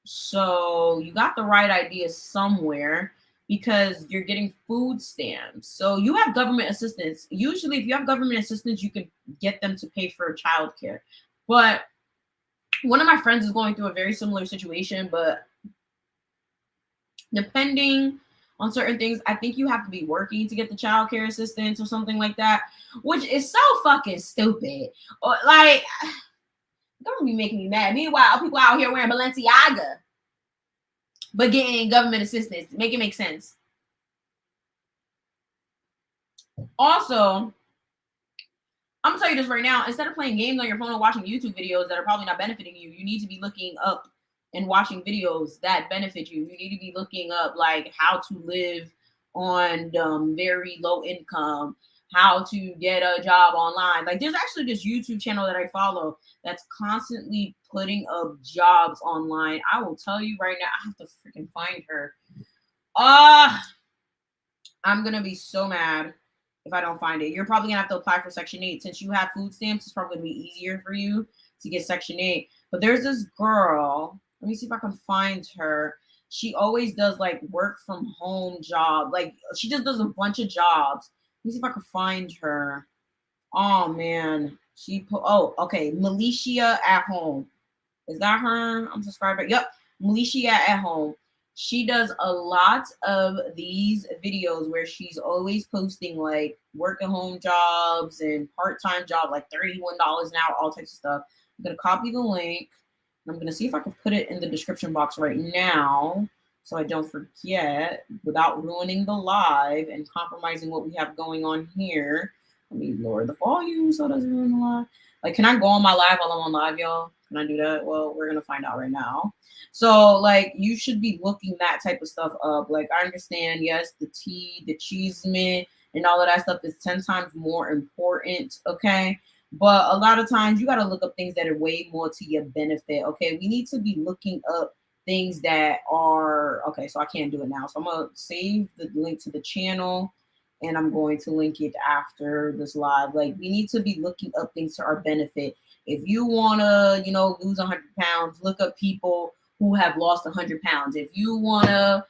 So you got the right idea somewhere because you're getting food stamps. So you have government assistance. Usually if you have government assistance, you can get them to pay for childcare. But one of my friends is going through a very similar situation, but depending on certain things, I think you have to be working to get the child care assistance or something like that, which is so fucking stupid. Or like, don't be making me mad. Meanwhile, people out here wearing Balenciaga, but getting government assistance. Make it make sense. Also, I'm gonna tell you this right now. Instead of playing games on your phone and watching YouTube videos that are probably not benefiting you, you need to be looking up and watching videos that benefit you. You need to be looking up like how to live on very low income, how to get a job online. Like, there's actually this YouTube channel that I follow that's constantly putting up jobs online. I will tell you right now, I have to freaking find her. I'm gonna be so mad if I don't find it. You're probably gonna have to apply for Section 8. Since you have food stamps, it's probably gonna be easier for you to get Section 8. But there's this girl. Let me see if I can find her. She always does like work from home job. Like, she just does a bunch of jobs. Let me see if I can find her. Oh man. Okay. Militia at Home. Is that her? I'm subscribed. Yep. Militia at Home. She does a lot of these videos where she's always posting like work at home jobs and part-time job, like $31 an hour, all types of stuff. I'm gonna copy the link. I'm gonna see if I can put it in the description box right now so I don't forget without ruining the live and compromising what we have going on here. Let me lower the volume so it doesn't ruin the live. Like, can I go on my live while I'm on live, y'all? Can I do that? Well, we're gonna find out right now. So, like, you should be looking that type of stuff up. Like, I understand, yes, the tea, the cheese mint, and all of that stuff is 10 times more important, okay? But a lot of times you got to look up things that are way more to your benefit. Okay, we need to be looking up things that are okay. So I can't do it now, so I'm gonna save the link to the channel and I'm going to link it after this live. Like, we need to be looking up things to our benefit. If you want to, lose 100 pounds, look up people who have lost 100 pounds. If you want to,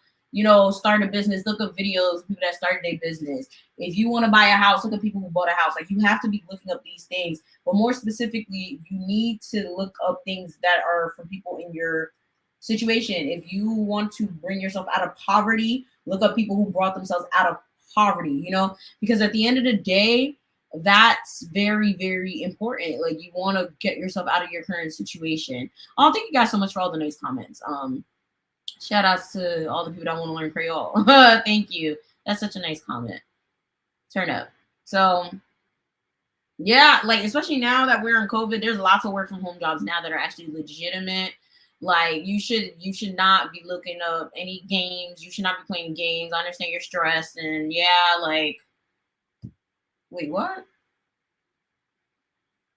start a business, look up videos of people that started their business. If you want to buy a house, look at people who bought a house. Like, you have to be looking up these things. But more specifically, you need to look up things that are for people in your situation. If you want to bring yourself out of poverty, look up people who brought themselves out of poverty, because at the end of the day, that's very, very important. Like, you want to get yourself out of your current situation. Oh, thank you guys so much for all the nice comments. Shout outs to all the people that want to learn Creole. Thank you. That's such a nice comment. Turn up. So yeah, like, especially now that we're in COVID, there's lots of work from home jobs now that are actually legitimate. Like, you should not be looking up any games. You should not be playing games. I understand you're stressed, and yeah, like, wait, what?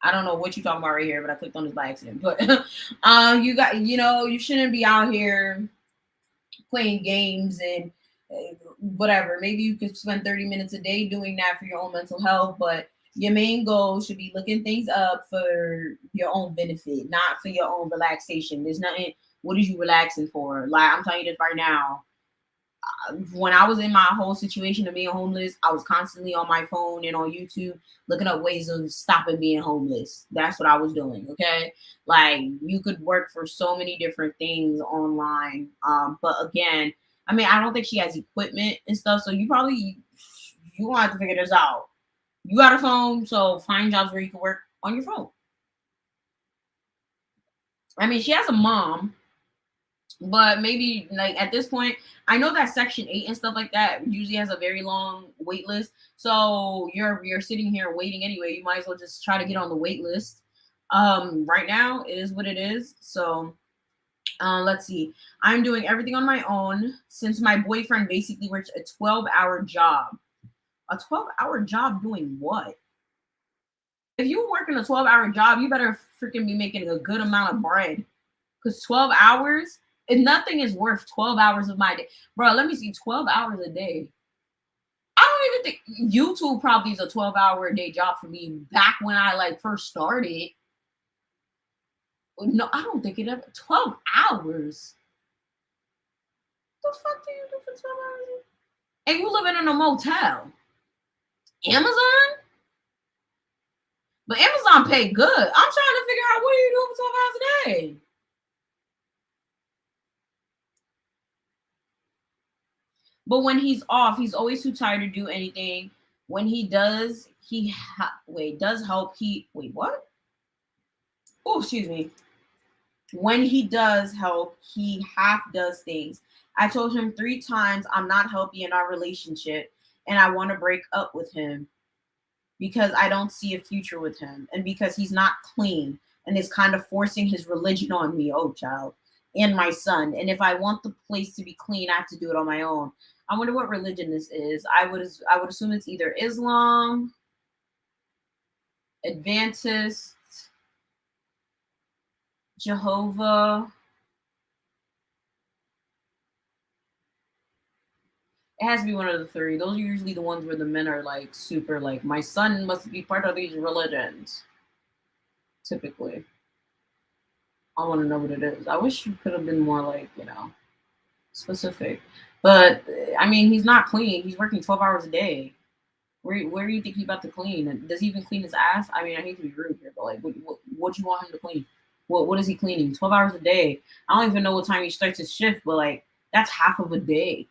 I don't know what you're talking about right here, but I clicked on this by accident. But you shouldn't be out here playing games and whatever. Maybe you could spend 30 minutes a day doing that for your own mental health, but your main goal should be looking things up for your own benefit, not for your own relaxation. There's nothing. What is you relaxing for? Like, I'm telling you this right now. When I was in my whole situation of being homeless, I was constantly on my phone and on YouTube looking up ways of stopping being homeless. That's what I was doing. Okay. Like, you could work for so many different things online. But again, I mean, I don't think she has equipment and stuff. So you won't have to figure this out. You got a phone, so find jobs where you can work on your phone. I mean, she has a mom, but maybe, like, at this point, I know that Section 8 and stuff like that usually has a very long wait list. So you're sitting here waiting anyway. You might as well just try to get on the wait list. Right now, it is what it is. So let's see. I'm doing everything on my own since my boyfriend basically works a 12-hour job. A 12-hour job doing what? If you're working a 12-hour job, you better freaking be making a good amount of bread. Because 12 hours, and nothing is worth 12 hours of my day. Bro, let me see, 12 hours a day. I don't even think YouTube probably is a 12-hour a day job for me back when I first started. No, I don't think it ever. 12 hours. What the fuck do you do for 12 hours? And you living in a motel. Amazon? But Amazon pay good. I'm trying to figure out what are you doing for 12 hours a day? But when he's off, he's always too tired to do anything. When he does, does help. Wait, what? Oh, excuse me. When he does help, he half does things. I told him 3 times I'm not healthy in our relationship and I want to break up with him because I don't see a future with him and because he's not clean and is kind of forcing his religion on me, oh child, and my son. And if I want the place to be clean, I have to do it on my own. I wonder what religion this is. I would assume it's either Islam, Adventist, Jehovah. It has to be one of the 3. Those are usually the ones where the men are like super like, my son must be part of these religions. Typically. I want to know what it is. I wish you could have been more like, specific. But I mean, he's not clean. He's working 12 hours a day. Where do you think he's about to clean? Does he even clean his ass? I mean, I hate to be rude here, but like, what do you want him to clean? What is he cleaning? 12 hours a day. I don't even know what time he starts his shift, but like, that's half of a day.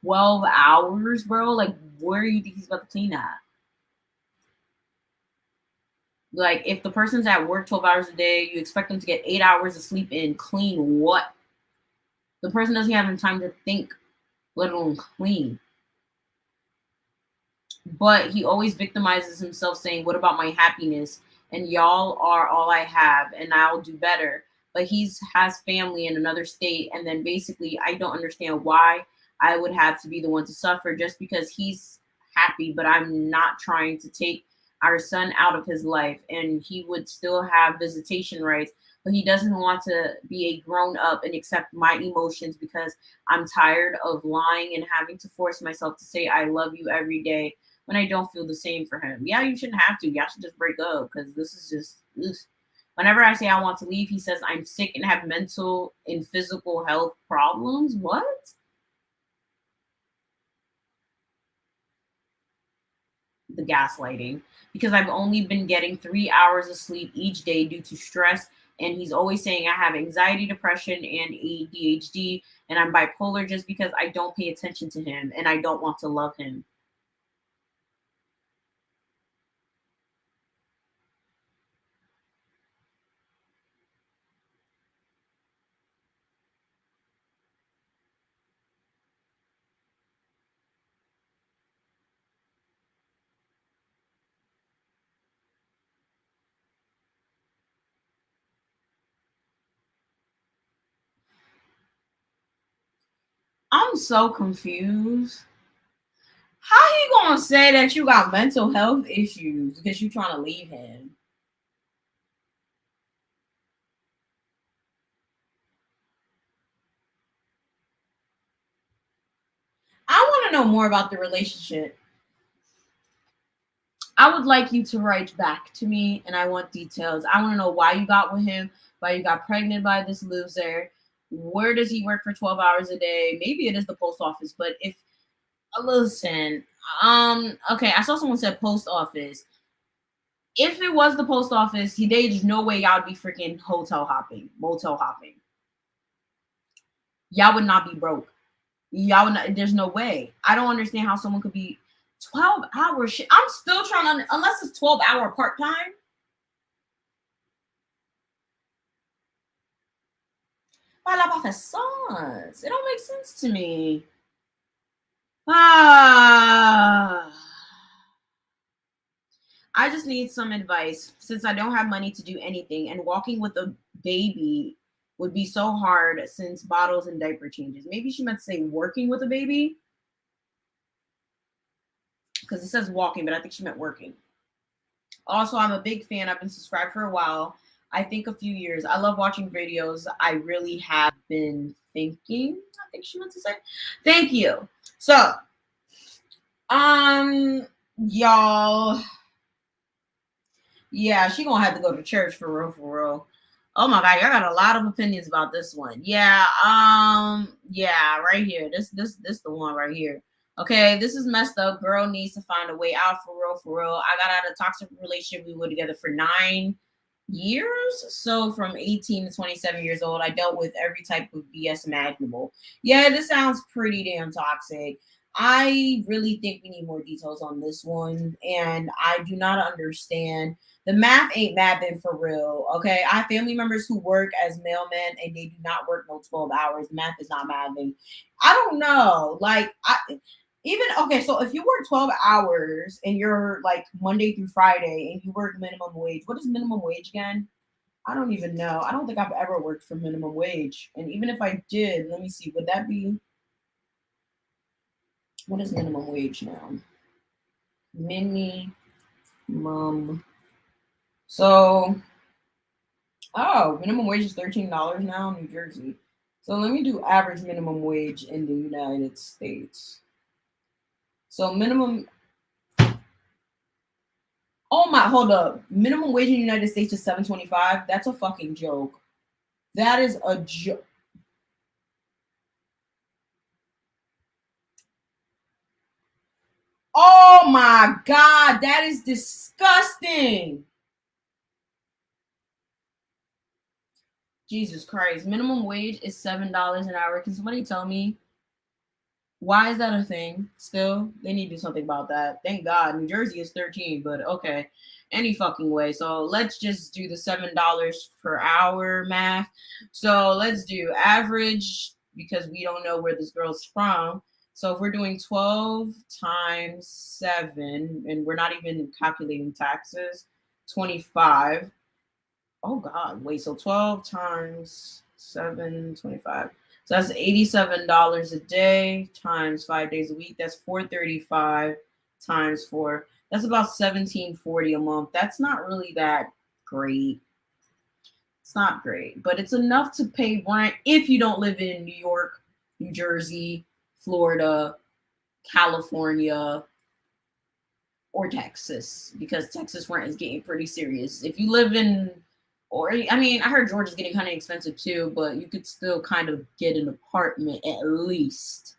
12 hours, bro. Like, where do you think he's about to clean at? Like, if the person's at work 12 hours a day, you expect them to get 8 hours of sleep and clean what? The person doesn't have any time to think, let alone clean. But he always victimizes himself saying, what about my happiness? And y'all are all I have and I'll do better. But has family in another state. And then basically, I don't understand why I would have to be the one to suffer just because he's happy, but I'm not trying to take our son out of his life, and he would still have visitation rights, but he doesn't want to be a grown up and accept my emotions because I'm tired of lying and having to force myself to say I love you every day when I don't feel the same for him. Yeah, you shouldn't have to. Y'all should just break up because this is just ugh. Whenever I say I want to leave, he says I'm sick and have mental and physical health problems. What? The gaslighting. Because I've only been getting 3 hours of sleep each day due to stress. And he's always saying I have anxiety, depression, and ADHD, and I'm bipolar just because I don't pay attention to him and I don't want to love him. I'm so confused. How he gonna say that you got mental health issues because you trying to leave him? I want to know more about the relationship. I would like you to write back to me, and I want details. I want to know why you got with him, why you got pregnant by this loser. Where does he work for 12 hours a day? Maybe it is the post office, but if listen, okay, I saw someone said post office. If it was the post office, there's no way y'all would be freaking hotel hopping, motel hopping. Y'all would not be broke. Y'all would not, there's no way. I don't understand how someone could be 12 hours. Shit. I'm still trying to, unless it's 12-hour part time. By la professance. It don't make sense to me. Ah. I just need some advice since I don't have money to do anything, and walking with a baby would be so hard since bottles and diaper changes. Maybe she meant to say working with a baby because it says walking, but I think she meant working. Also, I'm a big fan. I've been subscribed for a while. I think a few years. I love watching videos. I really have been thinking. I think she meant to say. Thank you. So, y'all. Yeah, she gonna have to go to church for real, for real. Oh my god, y'all got a lot of opinions about this one. Yeah, yeah, right here. This the one right here. Okay, this is messed up. Girl needs to find a way out for real, for real. I got out of a toxic relationship. We were together for 9 years. So from 18 to 27 years old, I dealt with every type of BS imaginable. Yeah, this sounds pretty damn toxic. I really think we need more details on this one, and I do not understand. The math ain't mathing for real. Okay. I have family members who work as mailmen and they do not work no 12 hours. Math is not mathing. I don't know. Like, even okay, so if you work 12 hours and you're like Monday through Friday and you work minimum wage, what is minimum wage again? I don't even know. I don't think I've ever worked for minimum wage. And even if I did, let me see, would that be what is minimum wage now? Minimum. So minimum wage is $13 now in New Jersey. So let me do average minimum wage in the United States. So minimum. Oh my, hold up. Minimum wage in the United States is $7.25. That's a fucking joke. That is a joke. Oh my god, that is disgusting. Jesus Christ. Minimum wage is $7 an hour. Can somebody tell me why is that a thing? Still, they need to do something about that. Thank God. New Jersey is 13, but okay. Any fucking way. So let's just do the $7 per hour math. So let's do average because we don't know where this girl's from. So if we're doing 12 times 7, and we're not even calculating taxes, 25. Oh God, wait, so 12 times 7, 25. So that's $87 a day times 5 days a week. That's 435 times 4. That's about $17.40 a month. That's not really that great. It's not great, but it's enough to pay rent if you don't live in New York, New Jersey, Florida, California, or Texas, because Texas rent is getting pretty serious. If you live in, or I mean, I heard Georgia's getting kind of expensive too, but you could still kind of get an apartment at least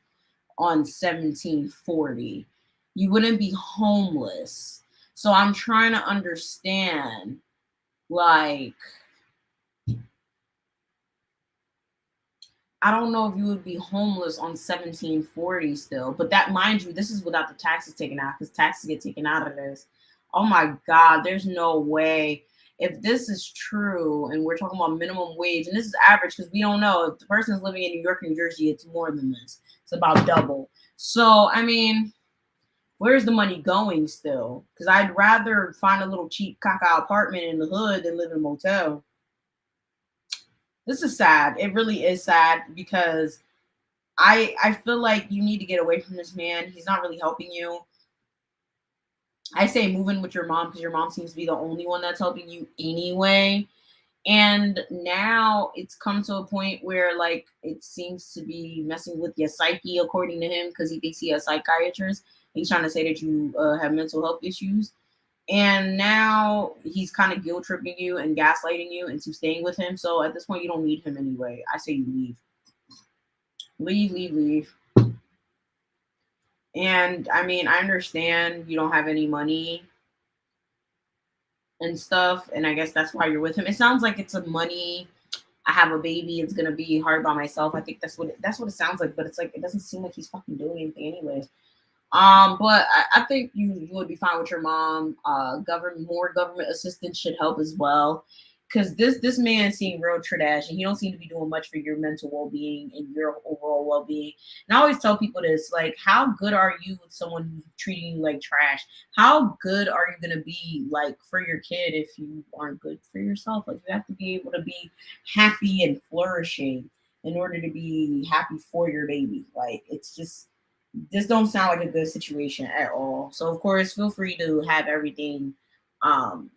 on 1740. You wouldn't be homeless. So I'm trying to understand, like, I don't know if you would be homeless on 1740 still, but that, mind you, this is without the taxes taken out, because taxes get taken out of this. Oh my God, there's no way. If this is true, and we're talking about minimum wage, and this is average because we don't know if the person's living in New York and New Jersey, it's more than this. It's about double. So, I mean, where's the money going still? Because I'd rather find a little cheap caca apartment in the hood than live in a motel. This is sad. It really is sad, because I feel like you need to get away from this man. He's not really helping you. I say move in with your mom, because your mom seems to be the only one that's helping you anyway. And now it's come to a point where, like, it seems to be messing with your psyche, according to him, because he thinks he's a psychiatrist. He's trying to say that you have mental health issues. And now he's kind of guilt tripping you and gaslighting you into staying with him. So at this point, you don't need him anyway. I say you leave. Leave, leave, leave. And I mean, I understand you don't have any money and stuff. And I guess that's why you're with him. It sounds like it's a money. I have a baby. It's gonna be hard by myself. I think that's what it sounds like. But it's like, it doesn't seem like he's fucking doing anything anyways. But I think you would be fine with your mom. More government assistance should help as well, because this man seemed real trash, and he don't seem to be doing much for your mental well-being and your overall well-being. And I always tell people this, like, how good are you with someone who's treating you like trash? How good are you gonna be, like, for your kid if you aren't good for yourself? Like, you have to be able to be happy and flourishing in order to be happy for your baby. Like, it's just, this don't sound like a good situation at all. So of course, feel free to have everything um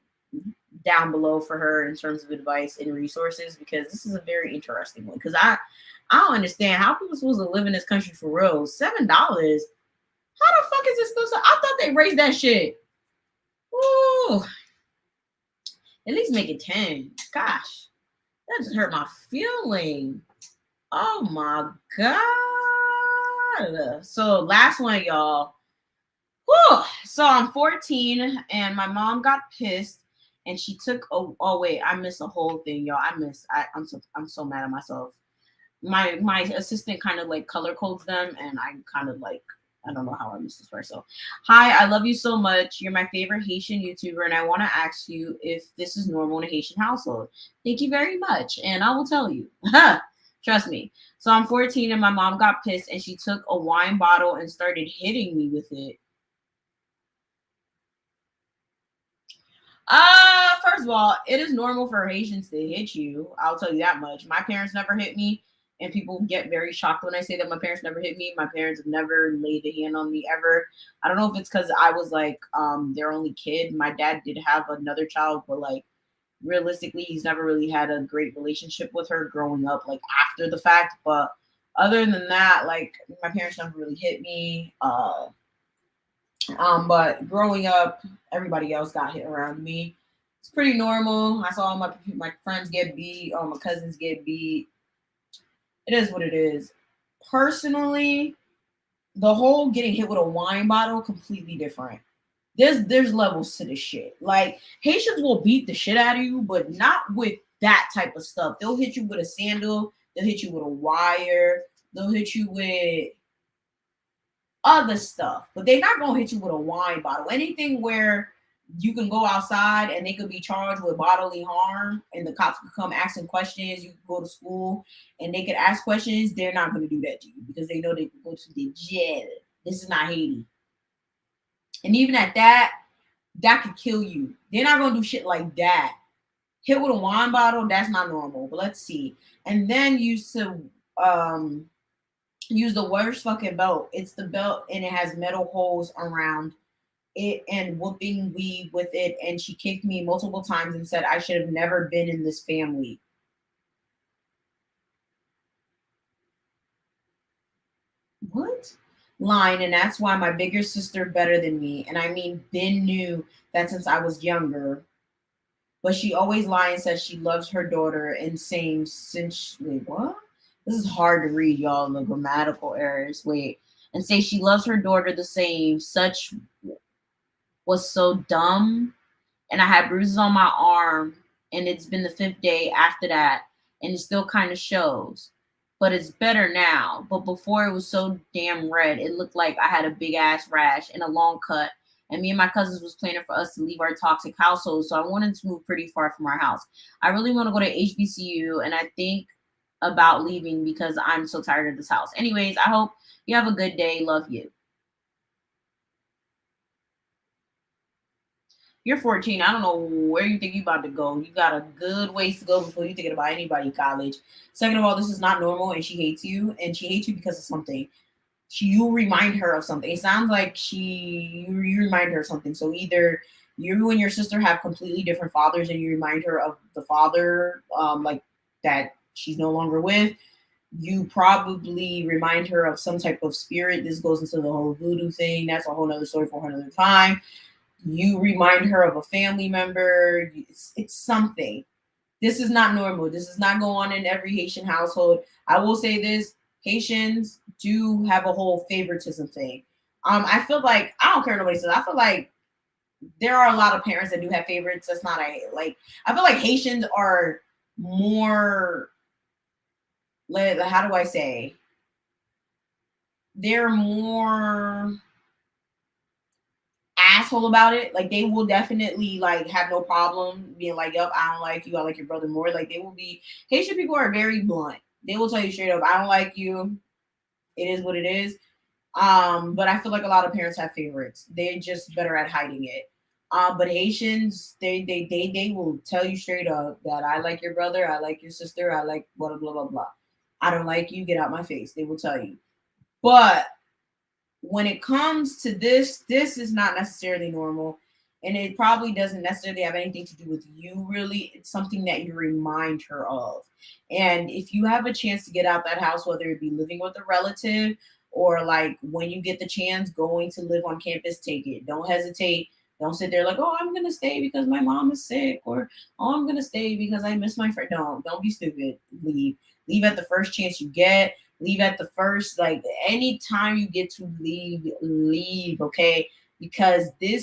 down below for her in terms of advice and resources, because this is a very interesting one. Because I don't understand how people supposed to live in this country for real. $7. How the fuck is this still so? I thought they raised that shit. Ooh, at least make it 10. Gosh, that just hurt my feeling. Oh my God. So last one, y'all. Whew. So I'm 14 and my mom got pissed and she took oh wait, I missed a whole thing, y'all. I'm so mad at myself. My assistant kind of like color codes them, and I kind of like, I don't know how I missed this part. So, hi, I love you so much. You're my favorite Haitian YouTuber, and I want to ask you if this is normal in a Haitian household. Thank you very much, and I will tell you. Trust me. So I'm 14 and my mom got pissed and she took a wine bottle and started hitting me with it. First of all, it is normal for Haitians to hit you. I'll tell you that much. My parents never hit me, and people get very shocked when I say that my parents never hit me. My parents have never laid a hand on me ever. I don't know if it's because I was like their only kid. My dad did have another child, but like realistically, he's never really had a great relationship with her growing up, like after the fact. But other than that, like my parents never really hit me. But growing up, everybody else got hit around me. It's pretty normal. I saw all my friends get beat, all my cousins get beat. It is what it is. Personally, the whole getting hit with a wine bottle, completely different. There's levels to this shit. Like, Haitians will beat the shit out of you, but not with that type of stuff. They'll hit you with a sandal, they'll hit you with a wire, they'll hit you with other stuff, but they're not gonna hit you with a wine bottle. Anything where you can go outside and they could be charged with bodily harm and the cops could come asking questions, you can go to school and they could ask questions, they're not gonna do that to you because they know they can go to the jail. This is not Haiti. And even at that, that could kill you. They're not gonna do shit like that. Hit with a wine bottle, that's not normal. But let's see. And then used to use the worst fucking belt. It's the belt and it has metal holes around it and whooping me with it, and she kicked me multiple times and said I should have never been in this family. What? Line, and that's why my bigger sister better than me. And I mean, Ben knew that since I was younger. But she always lies and says she loves her daughter and same since wait, what? This is hard to read, y'all. The grammatical errors. Wait. And say she loves her daughter the same. Such was so dumb, and I had bruises on my arm, and it's been the fifth day after that, and it still kind of shows. But it's better now. But before it was so damn red, it looked like I had a big ass rash and a long cut. And me and my cousins was planning for us to leave our toxic household, so I wanted to move pretty far from our house. I really want to go to HBCU, and I think about leaving because I'm so tired of this house. Anyways, I hope you have a good day. Love you. You're 14. I don't know where you think you about to go. You got a good ways to go before you thinking about anybody in college. Second of all, this is not normal, and she hates you, and she hates you because of something. You remind her of something. It sounds like you remind her of something. So either you and your sister have completely different fathers, and you remind her of the father, like that she's no longer with. You probably remind her of some type of spirit. This goes into the whole voodoo thing. That's a whole nother story for another time. You remind her of a family member. It's something. This is not normal. This does not go on in every Haitian household. I will say this: Haitians do have a whole favoritism thing. I feel like I don't care what nobody says. I feel like there are a lot of parents that do have favorites. That's not a like. I feel like Haitians are more. How do I say? They're more asshole about it. Like they will definitely like have no problem being like, "Yep, I don't like you. I like your brother more." Like they will be. Haitian people are very blunt. They will tell you straight up, "I don't like you. It is what it is." But I feel like a lot of parents have favorites. They're just better at hiding it. But Haitians, they will tell you straight up that I like your brother, I like your sister, I like blah blah blah blah. I don't like you. Get out my face. They will tell you. But when it comes to this is not necessarily normal. And it probably doesn't necessarily have anything to do with you, really. It's something that you remind her of. And if you have a chance to get out that house, whether it be living with a relative or like when you get the chance going to live on campus, take it. Don't hesitate. Don't sit there like, oh, I'm gonna stay because my mom is sick, or oh, I'm gonna stay because I miss my friend. Don't be stupid. Leave. Leave at the first chance you get. Leave at the first, like anytime you get to leave, okay? Because the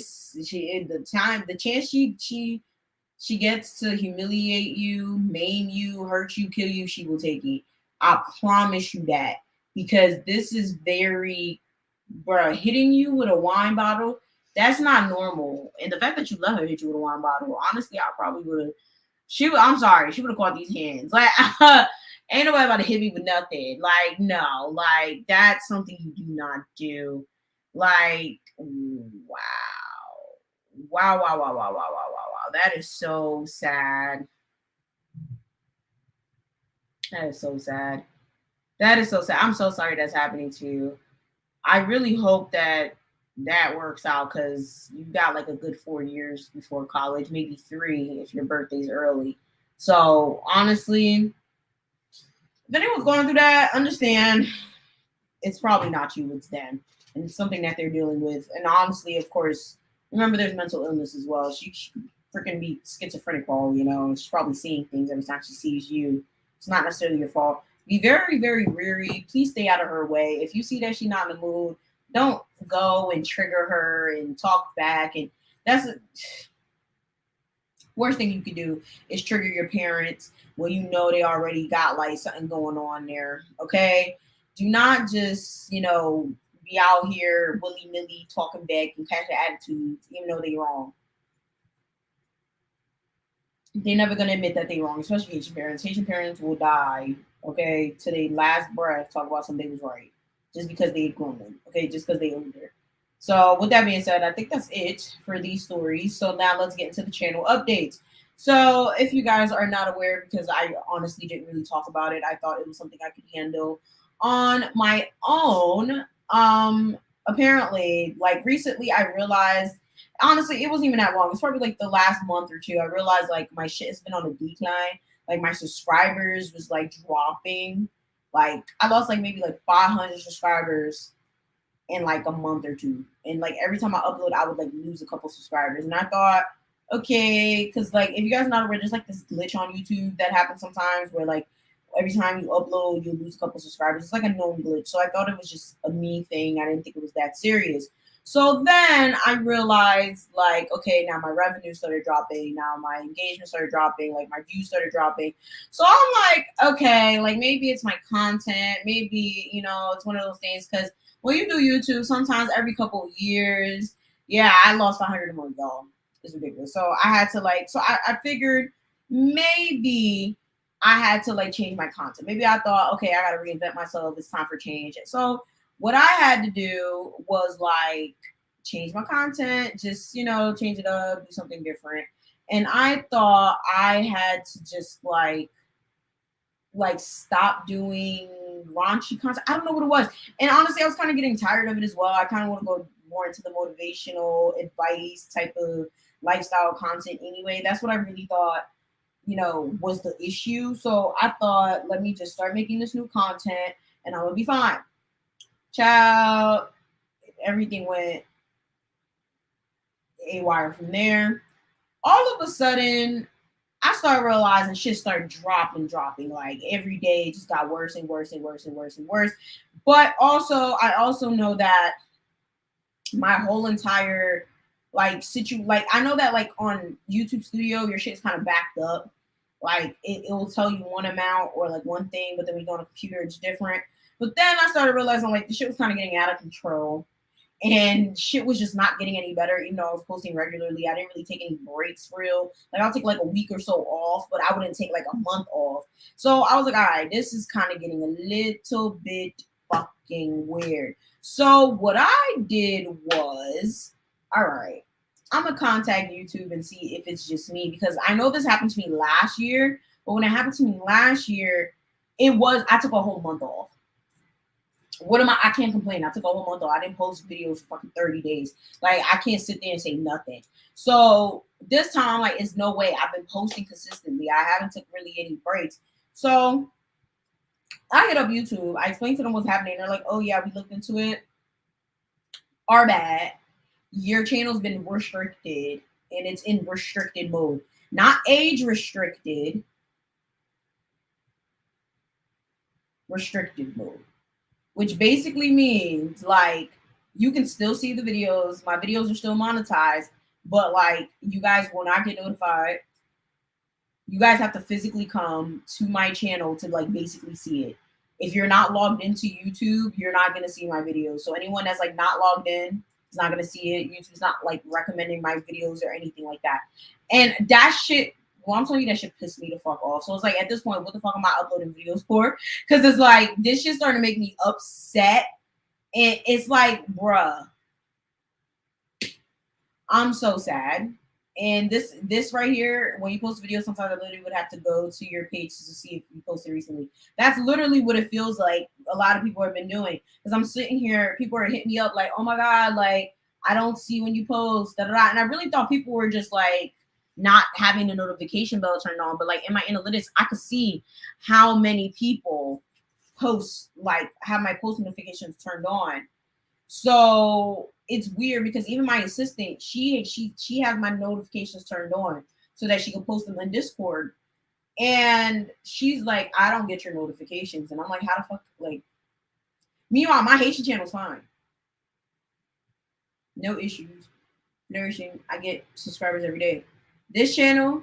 chance she gets to humiliate you, maim you, hurt you, kill you, she will take it. I promise you that. Because this is very, bro, hitting you with a wine bottle, that's not normal. And the fact that you let her hit you with a wine bottle, honestly, I probably would have. I'm sorry, she would have caught these hands. Like, ain't nobody about to hit me with nothing. Like, no, like that's something you do not do. Like, wow, wow, wow, wow, wow, wow, wow, wow, wow. That is so sad. That is so sad. That is so sad. I'm so sorry that's happening to you. I really hope that that works out because you got like a good 4 years before college, maybe 3 if your birthday's early. So honestly, if anyone's going through that, understand it's probably not you, it's them. And it's something that they're dealing with. And honestly, of course, remember there's mental illness as well. She could freaking be schizophrenic all, she's probably seeing things every time she sees you. It's not necessarily your fault. Be very, very weary. Please stay out of her way. If you see that she's not in the mood, don't go and trigger her and talk back. And that's the worst thing you could do is trigger your parents when you know they already got like something going on there. Okay. Do not just, be out here willy-nilly talking back and catching attitudes, even though they're wrong. They're never gonna admit that they're wrong, especially Haitian parents. Haitian parents will die, okay, to their last breath, talk about something was right. Just because they grown, okay, just because they older. So with that being said, I think that's it for these stories. So now let's get into the channel updates. So if you guys are not aware, because I honestly didn't really talk about it, I thought it was something I could handle on my own. apparently, like recently I realized, honestly, it wasn't even that long. It's probably like the last month or two. I realized like my shit has been on a decline. Like my subscribers was like dropping. Like I lost like maybe like 500 subscribers in like a month or two. And like every time I upload, I would like lose a couple subscribers. And I thought, okay, because like if you guys are not aware, there's like this glitch on YouTube that happens sometimes where like every time you upload, you lose a couple subscribers. It's like a known glitch. So I thought it was just a me thing. I didn't think it was that serious. So then I realized, like, okay, now my revenue started dropping. Now my engagement started dropping. Like my views started dropping. So I'm like, okay, like maybe it's my content. Maybe, you know, it's one of those things. Because when you do YouTube, sometimes every couple of years, yeah, I lost 500 a month, y'all. It's ridiculous. So I had to like, so I figured maybe I had to like change my content. Maybe I thought, okay, I got to reinvent myself. It's time for change. So what I had to do was like change my content, just, you know, change it up, do something different. And I thought I had to just like stop doing raunchy content. I don't know what it was. And honestly, I was kind of getting tired of it as well. I kind of want to go more into the motivational advice type of lifestyle content anyway. That's what I really thought, you know, was the issue. So I thought, let me just start making this new content and I will be fine. Child, everything went haywire from there. All of a sudden, I started realizing shit started dropping. Like every day it just got worse and worse and worse and worse and worse. But also, I also know that my whole entire like like I know that like on YouTube Studio, your shit's kind of backed up. Like it will tell you one amount or like one thing, but then when you go on a computer, it's different. But then I started realizing like the shit was kind of getting out of control. And shit was just not getting any better, even though I was posting regularly. I didn't really take any breaks for real. Like I'll take like a week or so off, but I wouldn't take like a month off. So I was like, all right, this is kind of getting a little bit fucking weird. So what I did was, all right, I'm gonna contact YouTube and see if it's just me, because I know this happened to me last year, but when it happened to me last year, I took a whole month off. I can't complain. I took a whole month off. I didn't post videos for fucking 30 days. Like, I can't sit there and say nothing. So this time, like, it's no way. I've been posting consistently. I haven't took really any breaks. So I hit up YouTube. I explained to them what's happening. They're like, oh yeah, we looked into it. Our bad. Your channel's been restricted, and it's in restricted mode. Not age restricted. Restricted mode. Which basically means like you can still see the videos. My videos are still monetized, but like you guys will not get notified. You guys have to physically come to my channel to like basically see it. If you're not logged into YouTube, you're not gonna see my videos. So anyone that's like not logged in is not gonna see it. YouTube's not like recommending my videos or anything like that. And that shit, well, I'm telling you, that shit pissed me the fuck off. So it's like at this point, what the fuck am I uploading videos for? Because it's like this shit starting to make me upset. And it's like, bruh, I'm so sad. And this right here, when you post a video, sometimes I literally would have to go to your page to see if you posted recently. That's literally what it feels like a lot of people have been doing. Because I'm sitting here, people are hitting me up like, oh my God, like, I don't see when you post, da da da. And I really thought people were just like not having the notification bell turned on. But like in my analytics, I could see how many people post, like have my post notifications turned on. So it's weird because even my assistant, she has my notifications turned on so that she can post them in Discord. And she's like, I don't get your notifications. And I'm like, how the fuck? Like, meanwhile, my Haitian channel's fine. No issues. Nourishing. I get subscribers every day. This channel,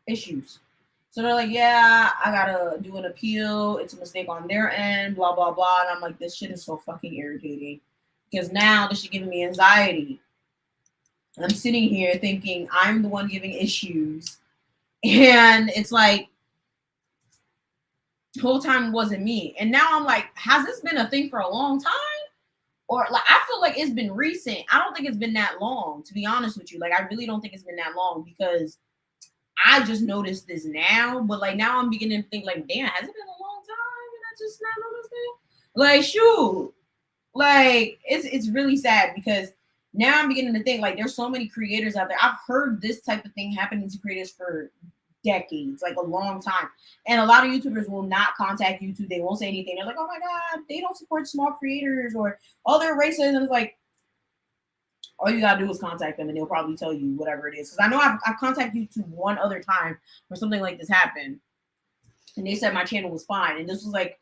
issues. So they're like, yeah, I gotta do an appeal. It's a mistake on their end, blah, blah, blah. And I'm like, this shit is so fucking irritating. Because now this shit giving me anxiety. I'm sitting here thinking I'm the one giving issues. And it's like, the whole time it wasn't me. And now I'm like, has this been a thing for a long time? Or like, I feel like it's been recent. I don't think it's been that long, to be honest with you. Like, I really don't think it's been that long because I just noticed this now, but like now I'm beginning to think like, damn, has it been a long time and I just not noticed it? Like, shoot. Like, it's really sad because now I'm beginning to think like there's so many creators out there. I've heard this type of thing happening to creators for decades, like a long time. And a lot of YouTubers will not contact YouTube. They won't say anything. They're like, oh my God, they don't support small creators or all their racist. And it's like, all you gotta do is contact them and they'll probably tell you whatever it is. Because I know I've contacted YouTube one other time where something like this happened. And they said my channel was fine. And this was like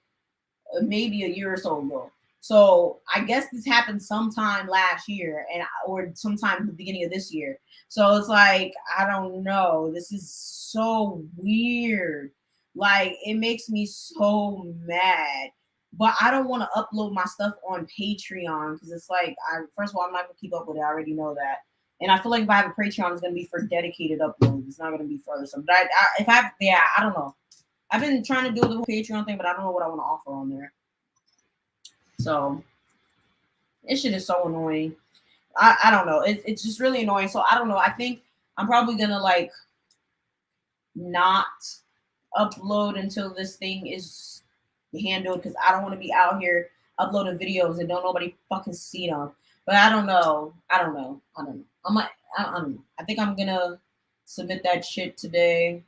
maybe a year or so ago. So I guess this happened sometime last year or sometime at the beginning of this year. So it's like, I don't know. This is so weird. Like, it makes me so mad. But I don't want to upload my stuff on Patreon because it's like, first of all, I'm not going to keep up with it. I already know that. And I feel like if I have a Patreon, it's going to be for dedicated uploads. It's not going to be for other stuff. But I don't know. I've been trying to do the Patreon thing, but I don't know what I want to offer on there. So this shit is so annoying. I don't know. It's just really annoying. So I don't know. I think I'm probably gonna like not upload until this thing is handled because I don't want to be out here uploading videos and don't nobody fucking see them. But I don't know. I don't know. I don't know. I think I'm gonna submit that shit today.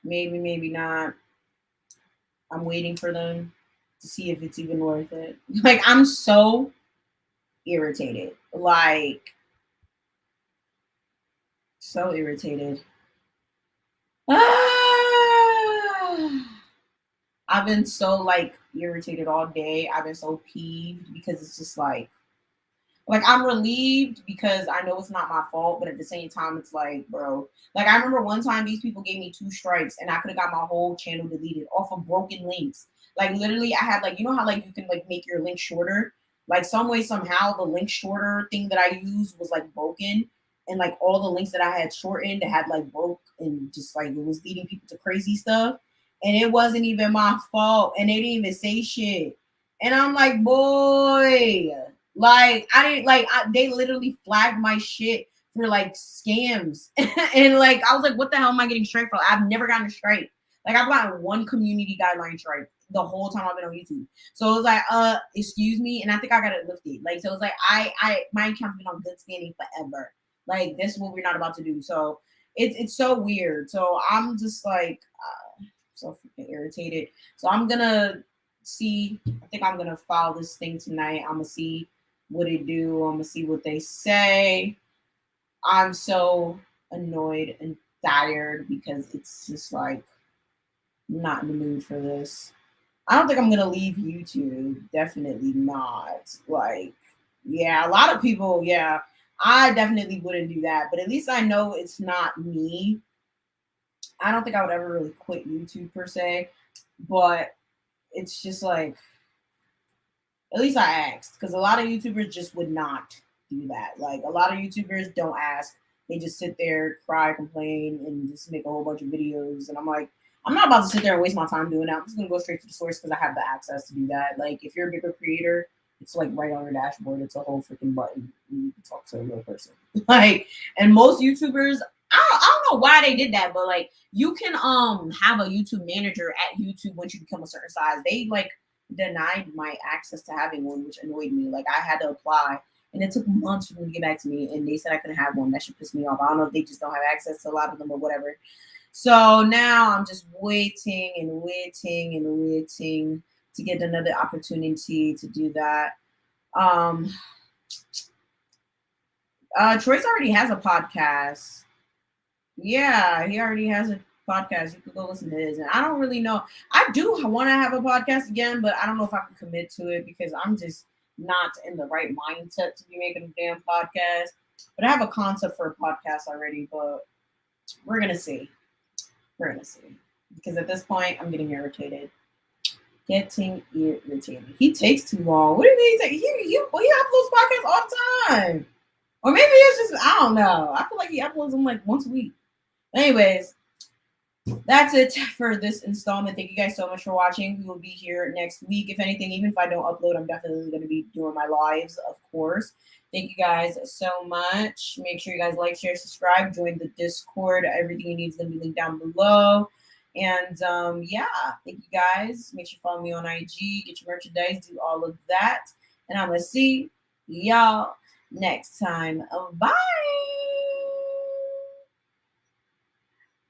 Maybe, maybe not. I'm waiting for them to see if it's even worth it. Like, I'm so irritated. Like, so irritated. I've been so like irritated all day. I've been so peeved because it's just like I'm relieved because I know it's not my fault, but at the same time, it's like, bro. Like, I remember one time these people gave me 2 strikes and I could have got my whole channel deleted off of broken links. Like, literally, I had like, you know how like you can like make your link shorter? Like, some way, somehow, the link shorter thing that I used was like broken. And like all the links that I had shortened had like broke and just like it was leading people to crazy stuff. And it wasn't even my fault. And they didn't even say shit. And I'm like, boy. Like, I didn't like they literally flagged my shit for like scams. And like I was like, what the hell am I getting strike for? I've never gotten a strike. Like, I've gotten one community guideline strike the whole time I've been on YouTube. So it was like, excuse me, and I think I got it lifted. Like, so it was like my account's been on good standing forever. Like, this is what we're not about to do. So it's so weird. So I'm just like so freaking irritated. So I'm gonna see. I think I'm gonna file this thing tonight. I'm gonna see what it do. I'm gonna see what they say. I'm so annoyed and tired because it's just like I'm not in the mood for this. I don't think I'm gonna leave YouTube. Definitely not. Like, yeah, a lot of people, yeah, I definitely wouldn't do that. But at least I know it's not me. I don't think I would ever really quit YouTube per se, but it's just like, at least I asked, because a lot of YouTubers just would not do that. Like, a lot of YouTubers don't ask. They just sit there, cry, complain, and just make a whole bunch of videos. And I'm like, I'm not about to sit there and waste my time doing that. I'm just going to go straight to the source because I have the access to do that. Like, if you're a bigger creator, it's like right on your dashboard. It's a whole freaking button. You can talk to a real person. Like, and most YouTubers, I don't know why they did that, but like, you can have a YouTube manager at YouTube once you become a certain size. They like denied my access to having one, which annoyed me. Like, I had to apply and it took months for them to get back to me, and they said I couldn't have one. That should piss me off. I don't know if they just don't have access to a lot of them or whatever. So now I'm just waiting and waiting and waiting to get another opportunity to do that. Troyce already has a podcast. Yeah, he already has a podcast. You could go listen to his. And I don't really know. I do want to have a podcast again, but I don't know if I can commit to it because I'm just not in the right mindset to be making a damn podcast. But I have a concept for a podcast already, but we're going to see. We're going to see. Because at this point, I'm getting irritated. Getting irritated. He takes too long. What do you mean? He uploads podcasts all the time. Or maybe it's just, I don't know. I feel like he uploads them like once a week. Anyways, that's it for this installment. Thank you guys so much for watching. We will be here next week. If anything, even if I don't upload, I'm definitely going to be doing my lives, of course. Thank you guys so much. Make sure you guys like, share, subscribe, join the Discord. Everything you need is going to be linked down below. And yeah, thank you guys. Make sure you follow me on IG, get your merchandise, do all of that. And I'm going to see y'all next time. Bye.